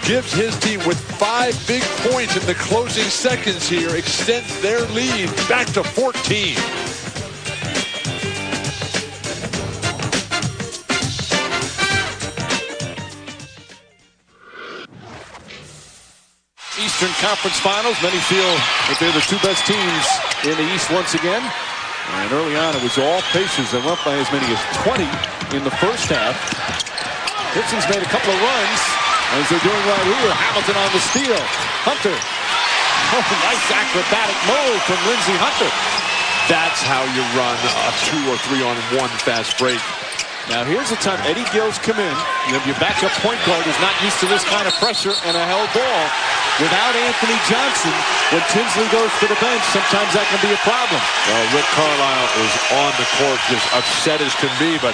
gives his team with 5 big points in the closing seconds here, extends their lead back to 14. Eastern Conference Finals. Many feel that they're the two best teams in the East once again. And early on, it was all Pacers that went by as many as 20 in the first half. Pistons made a couple of runs, as they're doing right here. Hamilton on the steal. Hunter. Oh, nice acrobatic move from Lindsey Hunter. That's how you run a 2 or 3 on 1 fast break. Now here's the time Eddie Gill's come in. You have your backup point guard who's not used to this kind of pressure and a held ball. Without Anthony Johnson, when Tinsley goes to the bench, sometimes that can be a problem. Well, Rick Carlisle is on the court, just upset as can be, but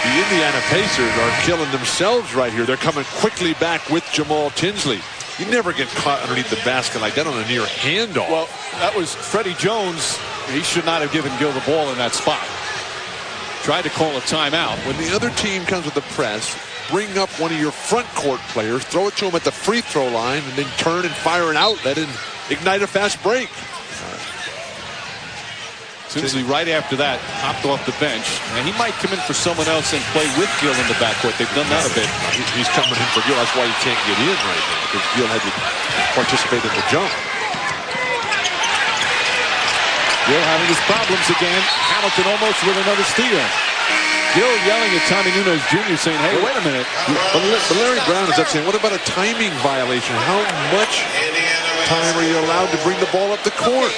the Indiana Pacers are killing themselves right here. They're coming quickly back with Jamal Tinsley. You never get caught underneath the basket like that on a near handoff. Well, that was Freddie Jones. He should not have given Gill the ball in that spot. Tried to call a timeout. When the other team comes with the press, bring up one of your front court players, throw it to him at the free throw line, and then turn and fire an outlet and ignite a fast break. Tinsley right after that hopped off the bench, and he might come in for someone else and play with Gill in the backcourt. They've done that a bit. He's coming in for Gill. That's why he can't get in right now, because Gill had to participate in the jump. Gill having his problems again. Hamilton almost with another steal. Gill yelling at Tommy Nunes Jr. saying, hey, wait a minute. But Larry Brown is up saying, what about a timing violation? How much time are you allowed to bring the ball up the court?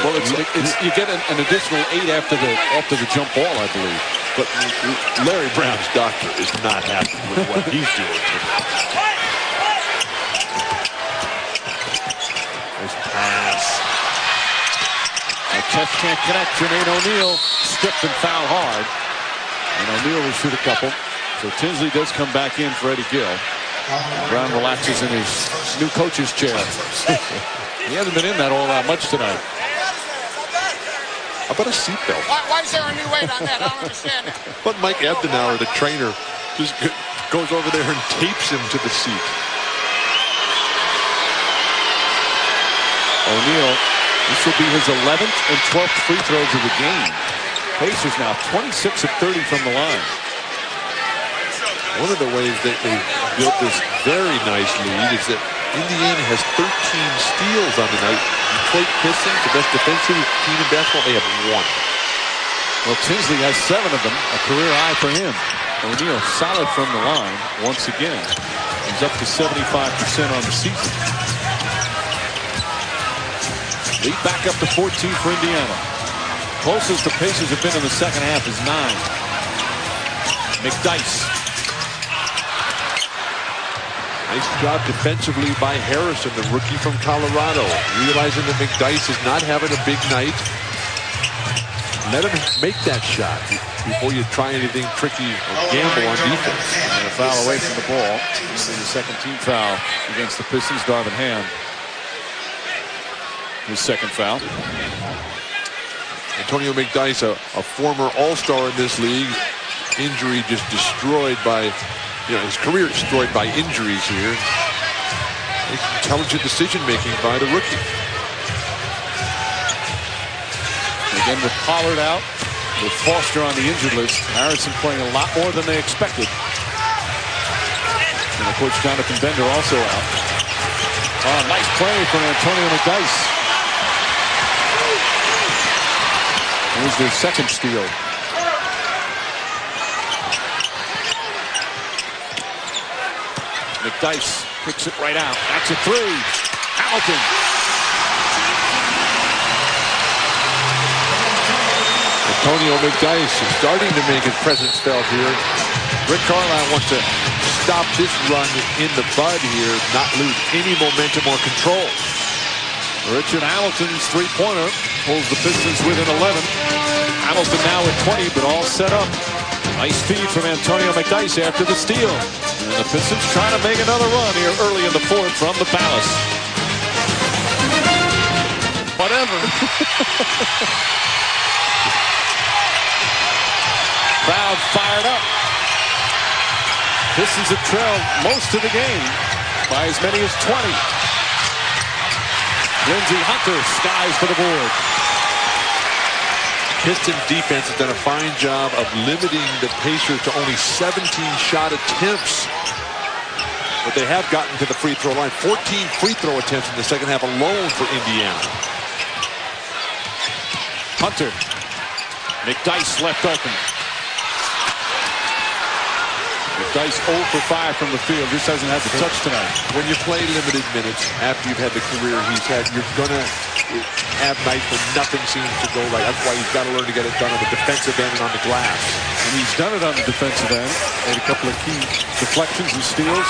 Well, you get an additional 8 after the jump ball, I believe. But Larry Brown's doctor is not happy with what he's doing today. Nice pass. Test can't connect. Jermaine O'Neal stripped and fouled hard. And O'Neal will shoot a couple. So Tinsley does come back in for Eddie Gill. Brown relaxes in his new coach's chair. He hasn't been in that all that much tonight. How about a seatbelt? Why is there a new weight on that? I don't understand that. But Mike Abdenauer, the trainer, just goes over there and tapes him to the seat. O'Neal, this will be his 11th and 12th free throws of the game. Pacers now 26 of 30 from the line. One of the ways that they built this very nice lead is that Indiana has 13 steals on the night. Detroit Pistons, the best defensive team in basketball, they have 1. Well, Tinsley has 7 of them, a career high for him. O'Neal solid from the line once again. He's up to 75% on the season. Lead back up to 14 for Indiana. Closest the Pacers have been in the second half is 9. McDyess. Nice job defensively by Harrison, the rookie from Colorado. Realizing that McDyess is not having a big night. Let him make that shot before you try anything tricky or gamble on defense. And a foul away from the ball. This is the second team foul against the Pistons. Darvin Ham. His second foul. Antonio McDyess, a former all-star in this league. Injury just destroyed by... his career destroyed by injuries here. Intelligent decision-making by the rookie. Again with Pollard out, with Foster on the injured list. Harrison playing a lot more than they expected. And of course, Jonathan Bender also out. Oh, nice play from Antonio McDyess. Here's their second steal. McDyess kicks it right out. That's a 3. Hamilton. Antonio McDyess is starting to make his presence felt here. Rick Carlisle wants to stop this run in the bud here, not lose any momentum or control. Richard Hamilton's three-pointer pulls the Pistons within 11. Hamilton now at 20, but all set up. Nice feed from Antonio McDyess after the steal. And the Pistons trying to make another run here early in the fourth from the Palace. Whatever. Crowd fired up. Pistons have trailed most of the game by as many as 20. Lindsey Hunter skies for the board. Pistons defense has done a fine job of limiting the Pacers to only 17 shot attempts. But they have gotten to the free throw line. 14 free throw attempts in the second half alone for Indiana. Hunter. McDyess left open. McDyess 0 for 5 from the field. Just hasn't had the touch tonight. When you play limited minutes after you've had the career he's had, you're going to have nights when nothing seems to go right. That's why he's got to learn to get it done on the defensive end and on the glass. And he's done it on the defensive end. Made a couple of key deflections and steals.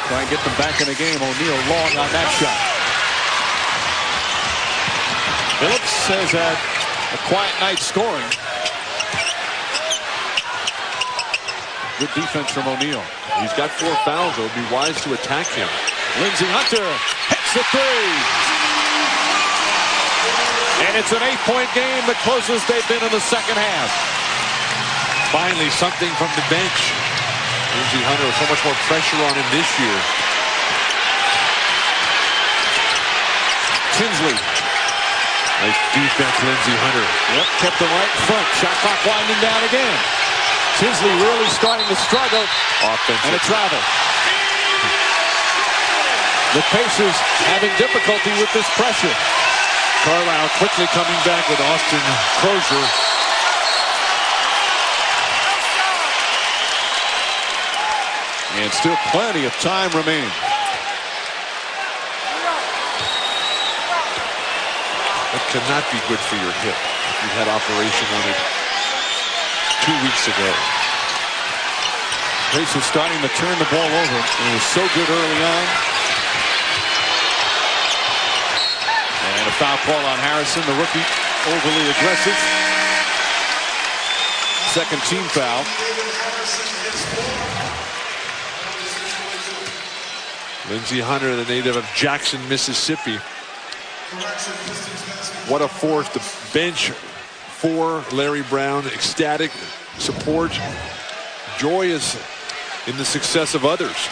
Try and get them back in the game. O'Neal long on that shot. Phillips has had a quiet night scoring. Good defense from O'Neal. He's got 4 fouls, though. It'd be wise to attack him. Lindsey Hunter hits the three. And it's an 8-point game, the closest they've been in the second half. Finally, something from the bench. Lindsey Hunter with so much more pressure on him this year. Tinsley. Nice defense, Lindsey Hunter. Yep, kept them right in front. Shot clock winding down again. Tinsley really starting to struggle. Offensive. And a travel. The Pacers having difficulty with this pressure. Carlisle quickly coming back with Austin Crozier. And still plenty of time remaining. That cannot be good for your hip. You had operation on it 2 weeks ago. Pacers starting to turn the ball over. It was so good early on. And a foul call on Harrison, the rookie, overly aggressive. Second team foul. Lindsey Hunter, the native of Jackson, Mississippi. What a force. The bench for Larry Brown. Ecstatic support. Joyous in the success of others.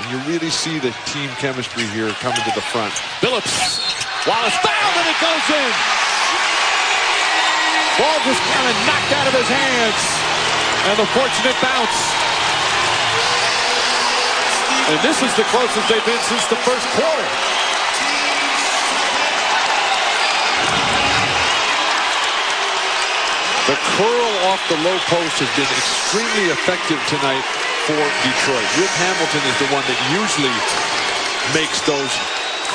And you really see the team chemistry here coming to the front. Phillips. Wallace fouled and it goes in. Ball just kind of knocked out of his hands. And the fortunate bounce. And this is the closest they've been since the first quarter. The curl off the low post has been extremely effective tonight for Detroit. Rip Hamilton is the one that usually makes those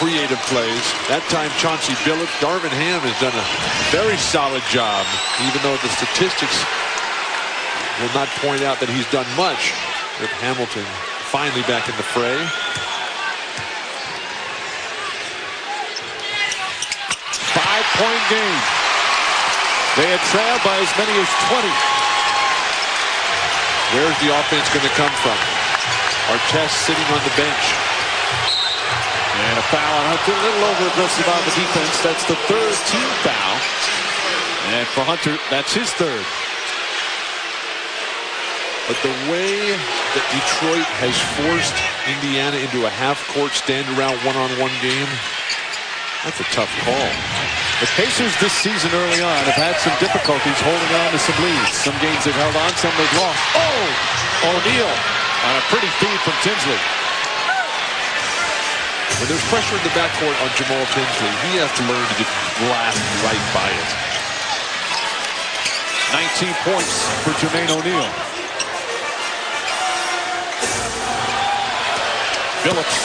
creative plays. That time Chauncey Billups. Darvin Ham has done a very solid job, even though the statistics will not point out that he's done much. Rip Hamilton finally back in the fray. 5-point game. They had trailed by as many as 20. Where's the offense going to come from? Artest sitting on the bench. And a foul on Hunter. A little over aggressive on the defense. That's the third team foul. And for Hunter, that's his third. But the way that Detroit has forced Indiana into a half-court stand-around one-on-one game, that's a tough call. The Pacers this season early on have had some difficulties holding on to some leads. Some games they've held on, some they've lost. Oh! O'Neal on a pretty feed from Tinsley. When there's pressure in the backcourt on Jamal Tinsley, he has to learn to just blast right by it. 19 points for Jermaine O'Neal. Phillips.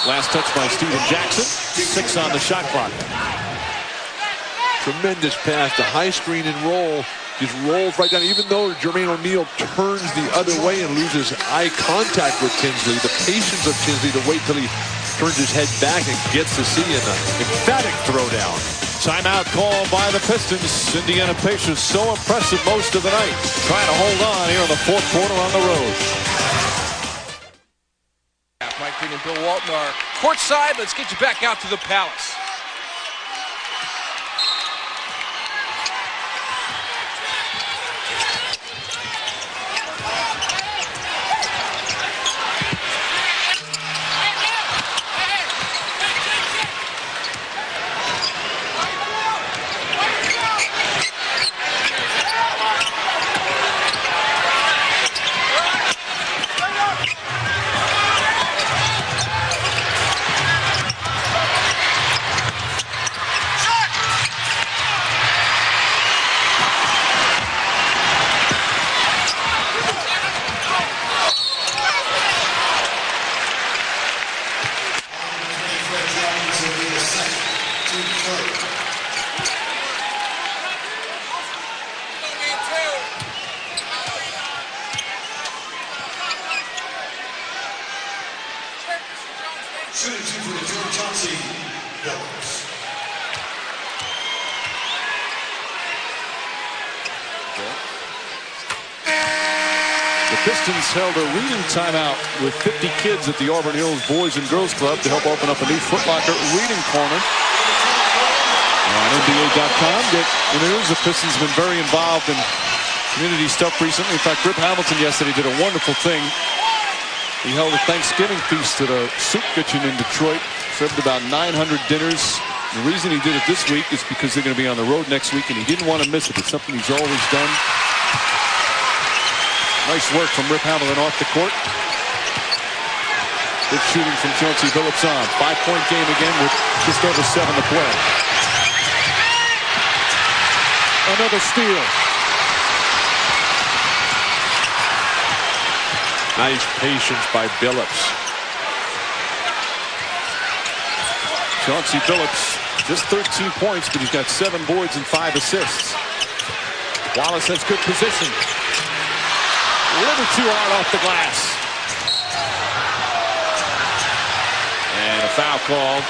Last touch by Steven Jackson. 6 on the shot clock. Tremendous pass, the high screen and roll. Just rolls right down. Even though Jermaine O'Neal turns the other way and loses eye contact with Tinsley, the patience of Tinsley to wait till he turns his head back and gets to see an emphatic throwdown. Timeout call by the Pistons. Indiana Pacers so impressive most of the night. Trying to hold on here in the fourth quarter on the road. Mike Green and Bill Walton are courtside. Let's get you back out to the Palace. The Pistons held a reading timeout with 50 kids at the Auburn Hills Boys and Girls Club to help open up a new Foot Locker reading corner. On NBA.com, get the news. The Pistons have been very involved in community stuff recently. In fact, Rip Hamilton yesterday did a wonderful thing. He held a Thanksgiving feast at a soup kitchen in Detroit, served about 900 dinners. The reason he did it this week is because they're going to be on the road next week, and he didn't want to miss it. It's something he's always done. Nice work from Rip Hamilton off the court. Good shooting from Chauncey Billups on. 5-point game again with just over 7 to play. Another steal. Nice patience by Billups. Chauncey Billups, just 13 points, but he's got 7 boards and 5 assists. Wallace has good position. A little too hard off the glass. And a foul called.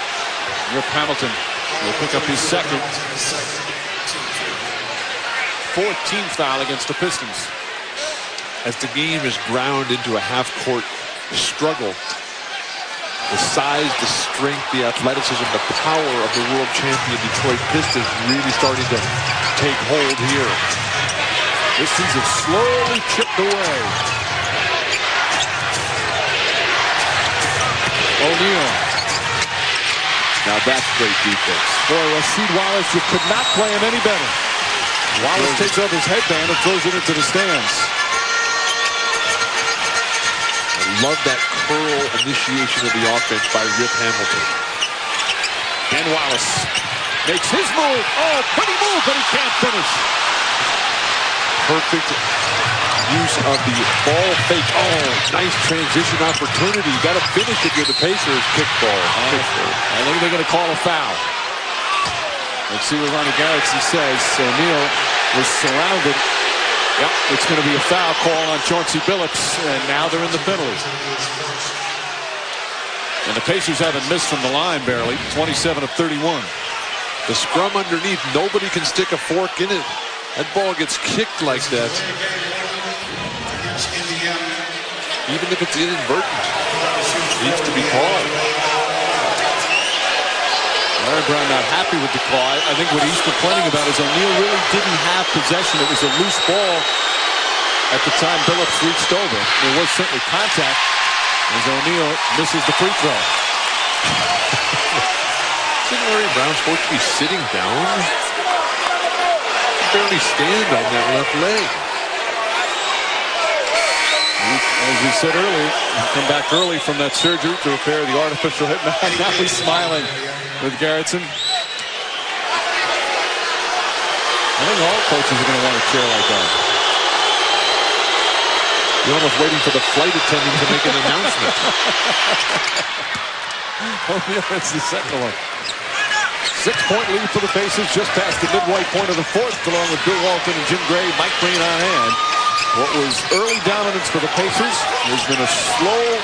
Rip Hamilton will pick up his second. 14th foul against the Pistons. As the game is ground into a half-court struggle, the size, the strength, the athleticism, the power of the world champion Detroit Pistons really starting to take hold here. Pistons have slowly chipped away. O'Neal. Now that's great defense. Boy, Rasheed Wallace, you could not play him any better. Wallace takes off his headband and throws it into the stands. I love that curl initiation of the offense by Rip Hamilton. Ben Wallace makes his move. Oh, pretty move, but he can't finish. Perfect use of the ball fake. Oh, nice transition opportunity. You got to finish it with the Pacers kickball. I think they're going to call a foul. Let's see what Ronnie Garrettson says. O'Neal was surrounded. Yep, it's going to be a foul call on Chauncey Billups, and now they're in the penalty. And the Pacers haven't missed from the line barely. 27 of 31. The scrum underneath, nobody can stick a fork in it. That ball gets kicked like that. Even if it's inadvertent, it needs to be called. Larry Brown not happy with the call. I think what he's complaining about is O'Neal really didn't have possession. It was a loose ball at the time Billups reached over. There was certainly contact as O'Neal misses the free throw. Isn't Larry Brown supposed to be sitting down? He barely stand on that left leg. As we said earlier, he come back early from that surgery to repair the artificial hip. Now he's smiling with Garrettson. I think all coaches are going to want a chair like that. You're almost waiting for the flight attendant to make an announcement. O'Neal hits the second one. 6-point lead for the Pacers just past the midway point of the fourth, along with Bill Walton and Jim Gray, Mike Breen on hand. What was early dominance for the Pacers has been a slow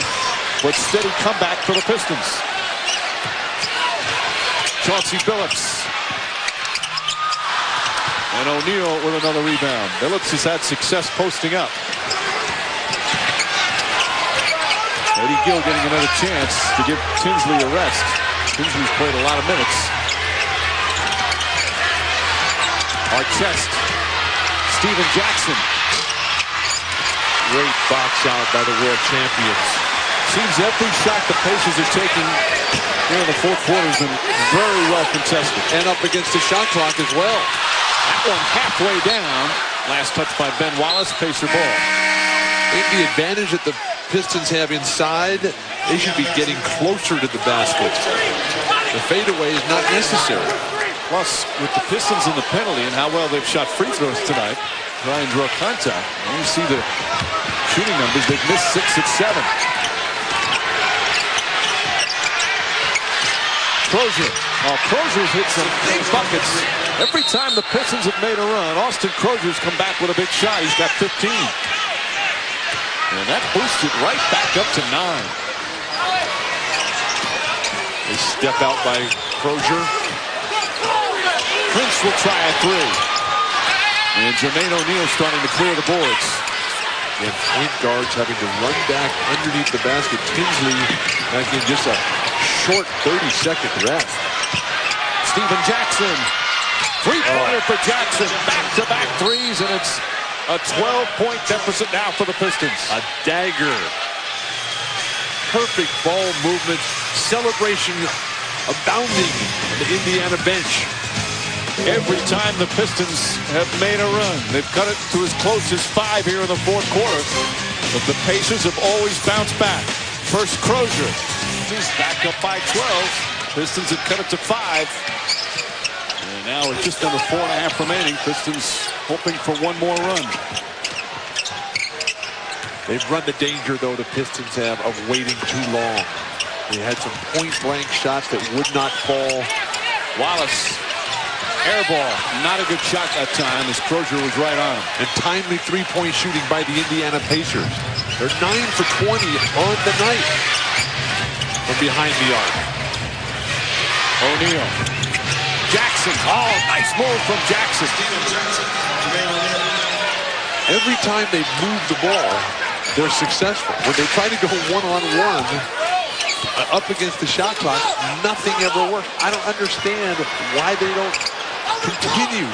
but steady comeback for the Pistons. Chauncey Billups. And O'Neal with another rebound. Billups has had success posting up. Eddie Gill getting another chance to give Tinsley a rest. Tinsley's played a lot of minutes. Artest. Steven Jackson. Great box out by the world champions. Seems every shot the Pacers are taking here in the fourth quarter has been very well contested. And up against the shot clock as well. That one halfway down. Last touch by Ben Wallace. Pacer ball. I think the advantage that the Pistons have inside, they should be getting closer to the basket. The fadeaway is not necessary. Plus, with the Pistons in the penalty and how well they've shot free throws tonight, try and draw contact. And you see the shooting numbers. They've missed 6 of 7. Crozier. Crozier's hit some big buckets. Every time the Pistons have made a run, Austin Crozier's come back with a big shot. He's got 15. And that boosts it right back up to 9. They step out by Crozier. Prince will try a three. And Jermaine O'Neal starting to clear the boards. And point guards having to run back underneath the basket. Tinsley back in just a short 30-second rest. Steven Jackson. Three-pointer for Jackson. Back-to-back threes, and it's a 12-point deficit now for the Pistons. A dagger. Perfect ball movement. Celebration abounding on the Indiana bench. Every time the Pistons have made a run, they've cut it to as close as 5 here in the fourth quarter. But the Pacers have always bounced back. First Crozier. Pistons back up by 12. Pistons have cut it to 5. And now it's just under 4.5 remaining. Pistons hoping for one more run. They've run the danger, though, the Pistons have, of waiting too long. They had some point-blank shots that would not fall. Wallace. Air ball. Not a good shot that time as Crozier was right on him. And timely three-point shooting by the Indiana Pacers. They're 9 for 20 on the night from behind the arc. O'Neal. Jackson. Oh, nice move from Jackson. Every time they move the ball, they're successful. When they try to go one-on-one up against the shot clock, nothing ever works. I don't understand why they don't continue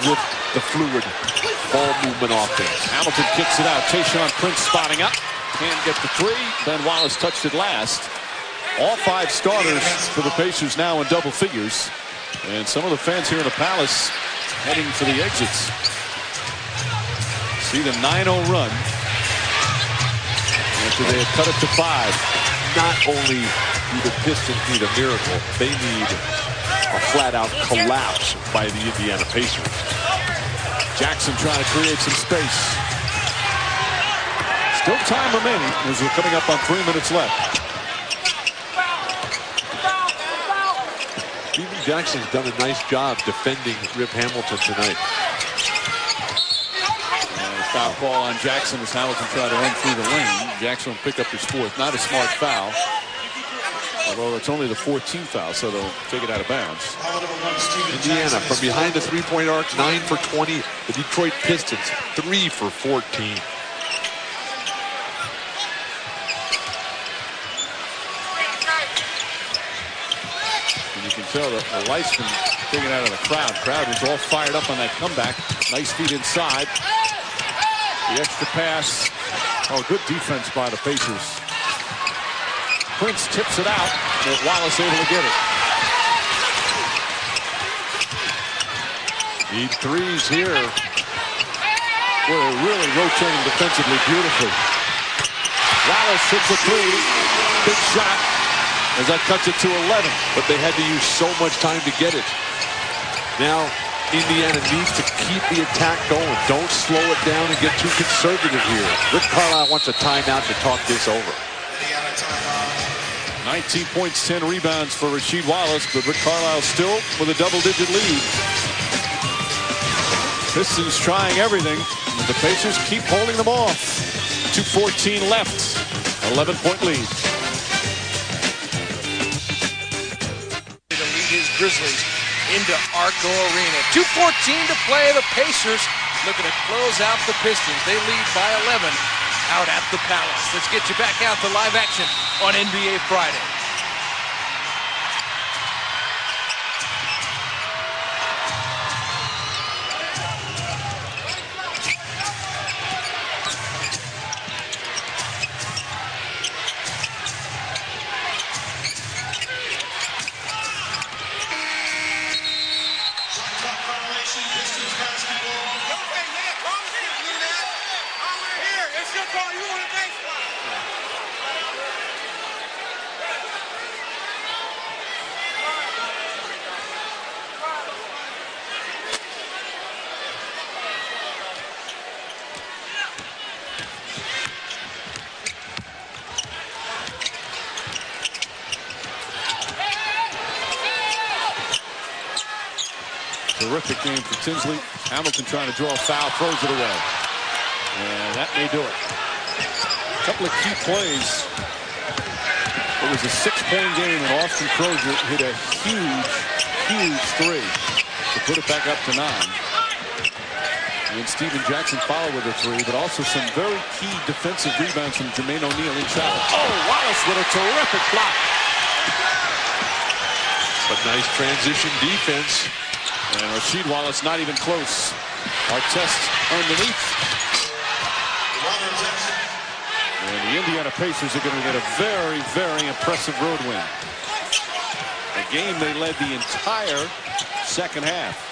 with the fluid ball movement offense. Hamilton kicks it out. Tayshaun Prince spotting up. Can't get the three. Ben Wallace touched it last. All 5 starters for the Pacers now in double figures. And some of the fans here in the Palace heading for the exits. See the 9-0 run. After they had cut it to 5. Not only do the Pistons need a miracle, they need a flat-out collapse by the Indiana Pacers. Jackson trying to create some space. Still time remaining as we're coming up on 3 minutes left. Steven Jackson's done a nice job defending Rip Hamilton tonight. Foul call on Jackson as Hamilton tried to run through the lane. Jackson will pick up his 4th. Not a smart foul. Although it's only the 14th foul, so they'll take it out of bounds. Indiana from behind the three-point arc, 9 for 20. The Detroit Pistons, 3 for 14. And you can tell that the light's been taken out of the crowd. Crowd was all fired up on that comeback. Nice feed inside. The extra pass. Oh, good defense by the Pacers. Prince tips it out, but Wallace able to get it. Need threes here. Boy, they're really rotating defensively beautifully. Wallace hits a three. Big shot as that cuts it to 11. But they had to use so much time to get it. Now, Indiana needs to keep the attack going. Don't slow it down and get too conservative here. Rick Carlisle wants a timeout to talk this over. 19 points, 10 rebounds for Rasheed Wallace, but Rick Carlisle still with a double-digit lead. Pistons trying everything, and the Pacers keep holding them off. 2:14 left, 11-point lead. To lead his Grizzlies into Arco Arena. 2:14 to play. The Pacers looking to close out the Pistons. They lead by 11 out at the Palace. Let's get you back out to live action on NBA Friday. Terrific game for Tinsley. Hamilton trying to draw a foul, throws it away. And that may do it. A couple of key plays It was a 6-point game, and Austin Crozier hit a huge three to put it back up to 9. And Steven Jackson followed with a three, but also some very key defensive rebounds from Jermaine O'Neal in travel. Oh, Wallace with a terrific block. But nice transition defense. And Rasheed Wallace not even close. Artest underneath. And the Indiana Pacers are going to get a very impressive road win. A game they led the entire second half.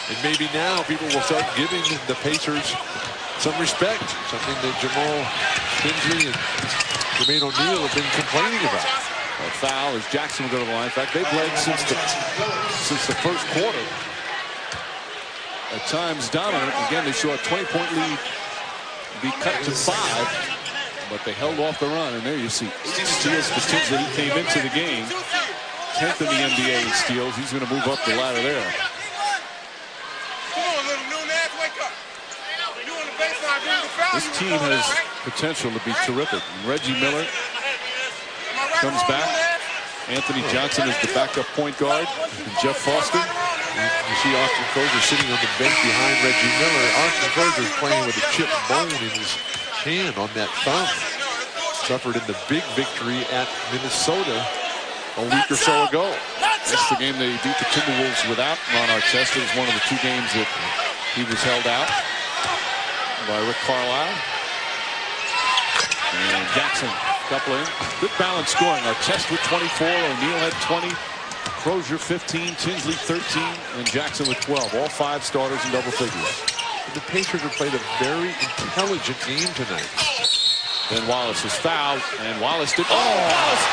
And maybe now people will start giving the Pacers some respect. Something that Jamal Tinsley and Jermaine O'Neal have been complaining about. A foul as Jackson will go to the line. In fact, they've led since the first quarter. At times dominant. Again, they saw a 20-point lead be cut to 5, but they held off the run. And there you see 8 steals for Tinsley. He came into the game 10th in the NBA in steals. He's going to move up the ladder there. This team has potential to be terrific. And Reggie Miller comes back. Anthony Johnson is the backup point guard. And Jeff Foster. You see Austin Crozier sitting on the bench behind Reggie Miller. Austin Crozier is playing with a chipped bone in his hand on that thumb. Suffered in the big victory at Minnesota a week or so ago. That's the game they beat the Timberwolves without Ron Artest. It was one of the 2 games that he was held out by Rick Carlisle. And Jackson coupling. Good balance scoring. Artest with 24. O'Neal had 20. Crozier 15, Tinsley 13, and Jackson with 12. All 5 starters in double figures. The Pacers have played a very intelligent game tonight. Then Wallace is fouled, and Wallace did. Oh, Wallace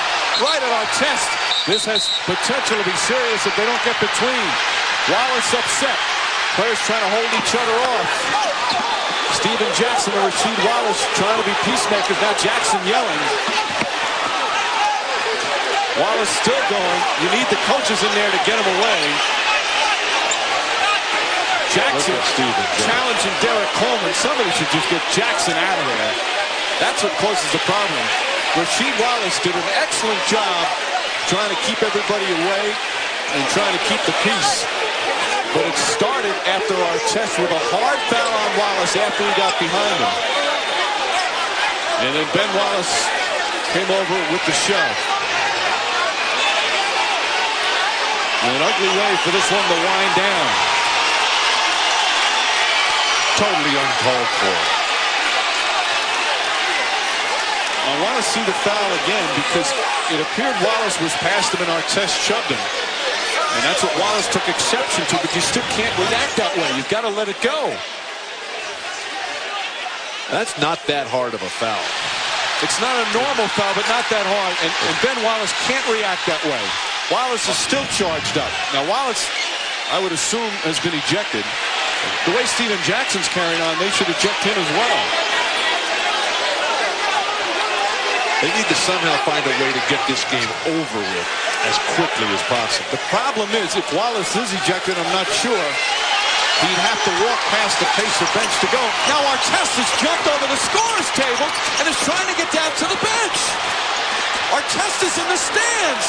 right at Artest. This has potential to be serious if they don't get between. Wallace upset. Players trying to hold each other off. Steven Jackson and Rasheed Wallace trying to be peacemakers. Now Jackson yelling. Wallace still going. You need the coaches in there to get him away. Jackson challenging Derek Coleman. Somebody should just get Jackson out of there. That's what causes the problem. Rasheed Wallace did an excellent job trying to keep everybody away and trying to keep the peace. But it started after Artest with a hard foul on Wallace after he got behind him. And then Ben Wallace came over with the shove. An ugly way for this one to wind down. Totally uncalled for. I want to see the foul again because it appeared Wallace was past him and Artest shoved him. And that's what Wallace took exception to, but you still can't react that way. You've got to let it go. That's not that hard of a foul. It's not a normal foul, but not that hard. And Ben Wallace can't react that way. Wallace is still charged up. Now, Wallace, I would assume, has been ejected. The way Steven Jackson's carrying on, they should eject him as well. They need to somehow find a way to get this game over with as quickly as possible. The problem is, if Wallace is ejected, I'm not sure he'd have to walk past the Pacer bench to go. Now Artest has jumped over the scorer's table and is trying to get down to the bench. Artest is in the stands.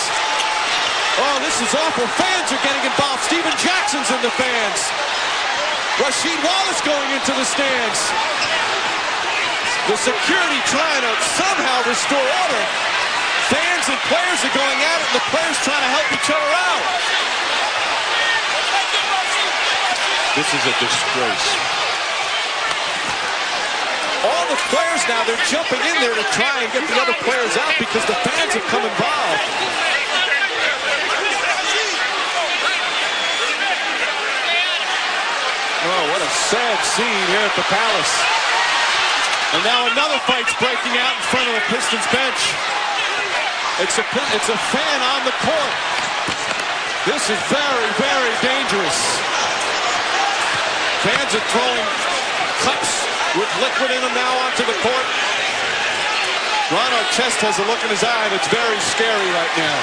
Oh, this is awful. Fans are getting involved. Steven Jackson's in the fans. Rasheed Wallace going into the stands. The security trying to somehow restore order. Fans and players are going at it, and the players trying to help each other out. This is a disgrace. All the players now, they're jumping in there to try and get the other players out because the fans have come involved. Oh, what a sad scene here at the Palace. And now another fight's breaking out in front of the Pistons bench. It's a fan on the court. This is very, very dangerous. Fans are throwing cups with liquid in them now onto the court. Ron Artest has a look in his eye that's very scary right now.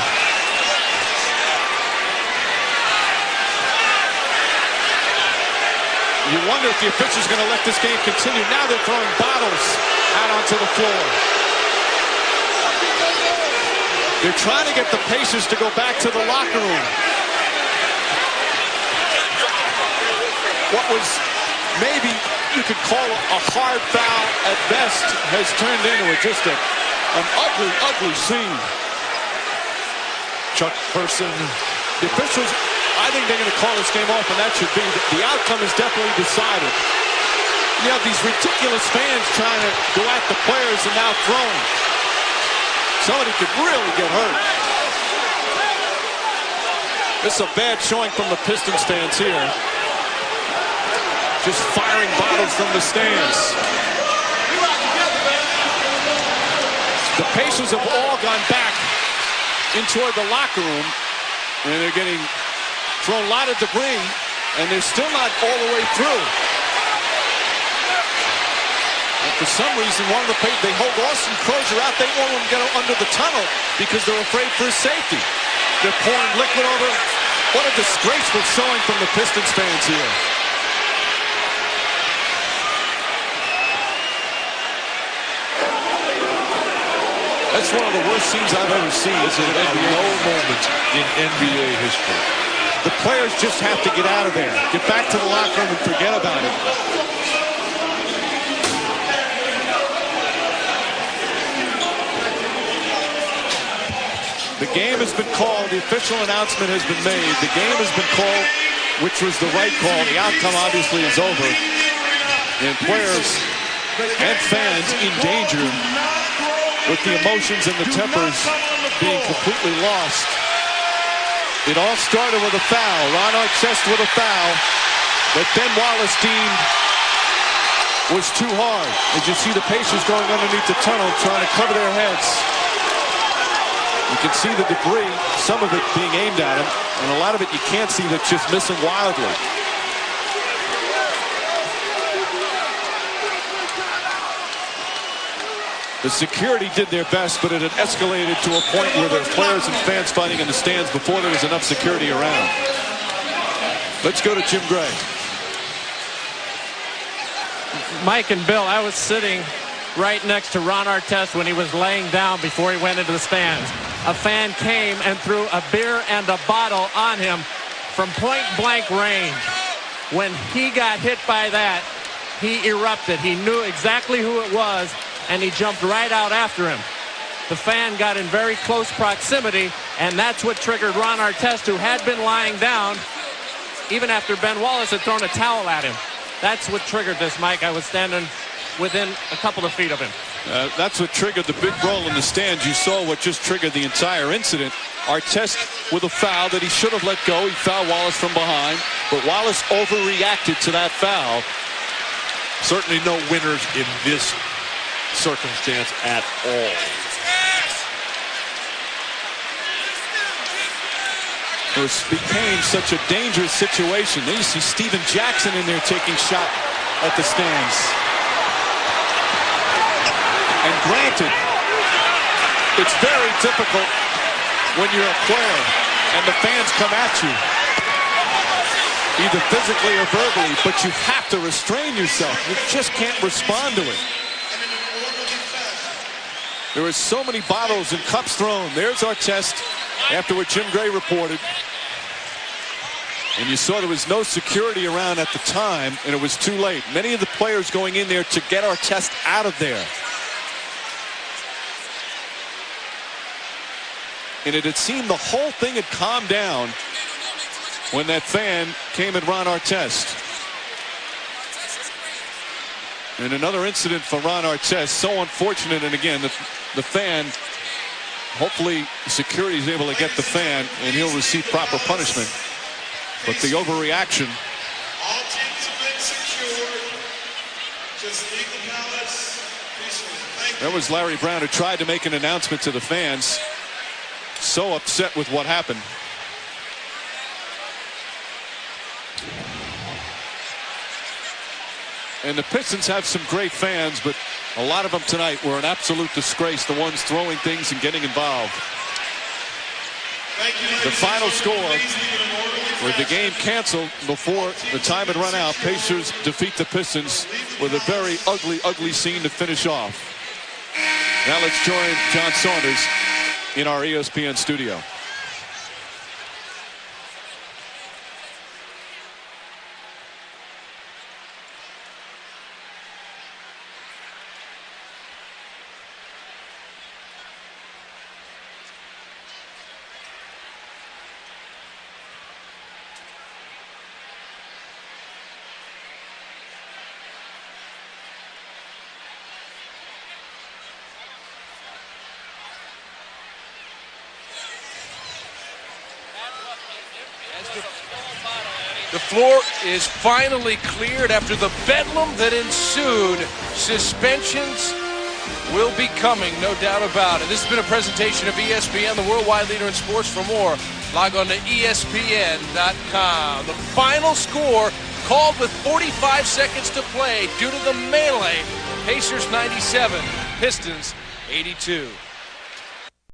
You wonder if the official's going to let this game continue. Now they're throwing bottles out onto the floor. They're trying to get the Pacers to go back to the locker room. What was maybe you could call a hard foul at best has turned into just an ugly, ugly scene. Chuck Person. The officials, I think they're going to call this game off, and that should be. The outcome is definitely decided. You have these ridiculous fans trying to go at the players and now throwing. Somebody could really get hurt. This is a bad showing from the Pistons fans here. Just firing bottles from the stands. The Pacers have all gone back into the locker room, and they're getting thrown a lot of debris, and they're still not all the way through. And for some reason, they hold Austin Crozier out. They won't let him get under the tunnel because they're afraid for his safety. They're pouring liquid over. What a disgraceful showing from the Pistons fans here. That's one of the worst scenes I've ever seen. It's a low moment in NBA history. The players just have to get out of there. Get back to the locker room and forget about it. The game has been called. The official announcement has been made. The game has been called, which was the right call. The outcome obviously is over. And players and fans in danger with the emotions and the tempers being completely lost. It all started with a foul. Ron Artest with a foul that Ben Wallace deemed was too hard. As you see the Pacers going underneath the tunnel trying to cover their heads. You can see the debris, some of it being aimed at him, and a lot of it you can't see that's just missing wildly. The security did their best, but it had escalated to a point where there were players and fans fighting in the stands before there was enough security around. Let's go to Jim Gray. Mike and Bill, I was sitting right next to Ron Artest when he was laying down before he went into the stands. A fan came and threw a beer and a bottle on him from point-blank range. When he got hit by that, he erupted. He knew exactly who it was, and he jumped right out after him. The fan got in very close proximity, and that's what triggered Ron Artest, who had been lying down even after Ben Wallace had thrown a towel at him. That's what triggered this, Mike. I was standing within a couple of feet of him. That's what triggered the big brawl in the stands. You saw what just triggered the entire incident. Artest with a foul that he should have let go. He fouled Wallace from behind, but Wallace overreacted to that foul. Certainly no winners in this circumstance at all. It became such a dangerous situation. Then you see Steven Jackson in there taking shot at the stands. And granted, it's very difficult when you're a player and the fans come at you, either physically or verbally, but you have to restrain yourself. You just can't respond to it. There were so many bottles and cups thrown. There's Artest after what Jim Gray reported. And you saw there was no security around at the time, and it was too late. Many of the players going in there to get Artest out of there. And it had seemed the whole thing had calmed down when that fan came at Ron Artest. And another incident for Ron Artest, so unfortunate. And again, the fan, hopefully security is able to get the fan and he'll receive proper punishment. But the overreaction. All teams have been secured. Just leave the palace peacefully. That was Larry Brown, who tried to make an announcement to the fans. So upset with what happened. And the Pistons have some great fans, but a lot of them tonight were an absolute disgrace. The ones throwing things and getting involved. The final score, with the game canceled before the time had run out, Pacers defeat the Pistons with a very ugly, ugly scene to finish off. Now let's join John Saunders in our ESPN studio. The floor is finally cleared after the bedlam that ensued. Suspensions will be coming, no doubt about it. This has been a presentation of ESPN, the worldwide leader in sports. For more, log on to ESPN.com. The final score called with 45 seconds to play due to the melee. Pacers 97, Pistons 82.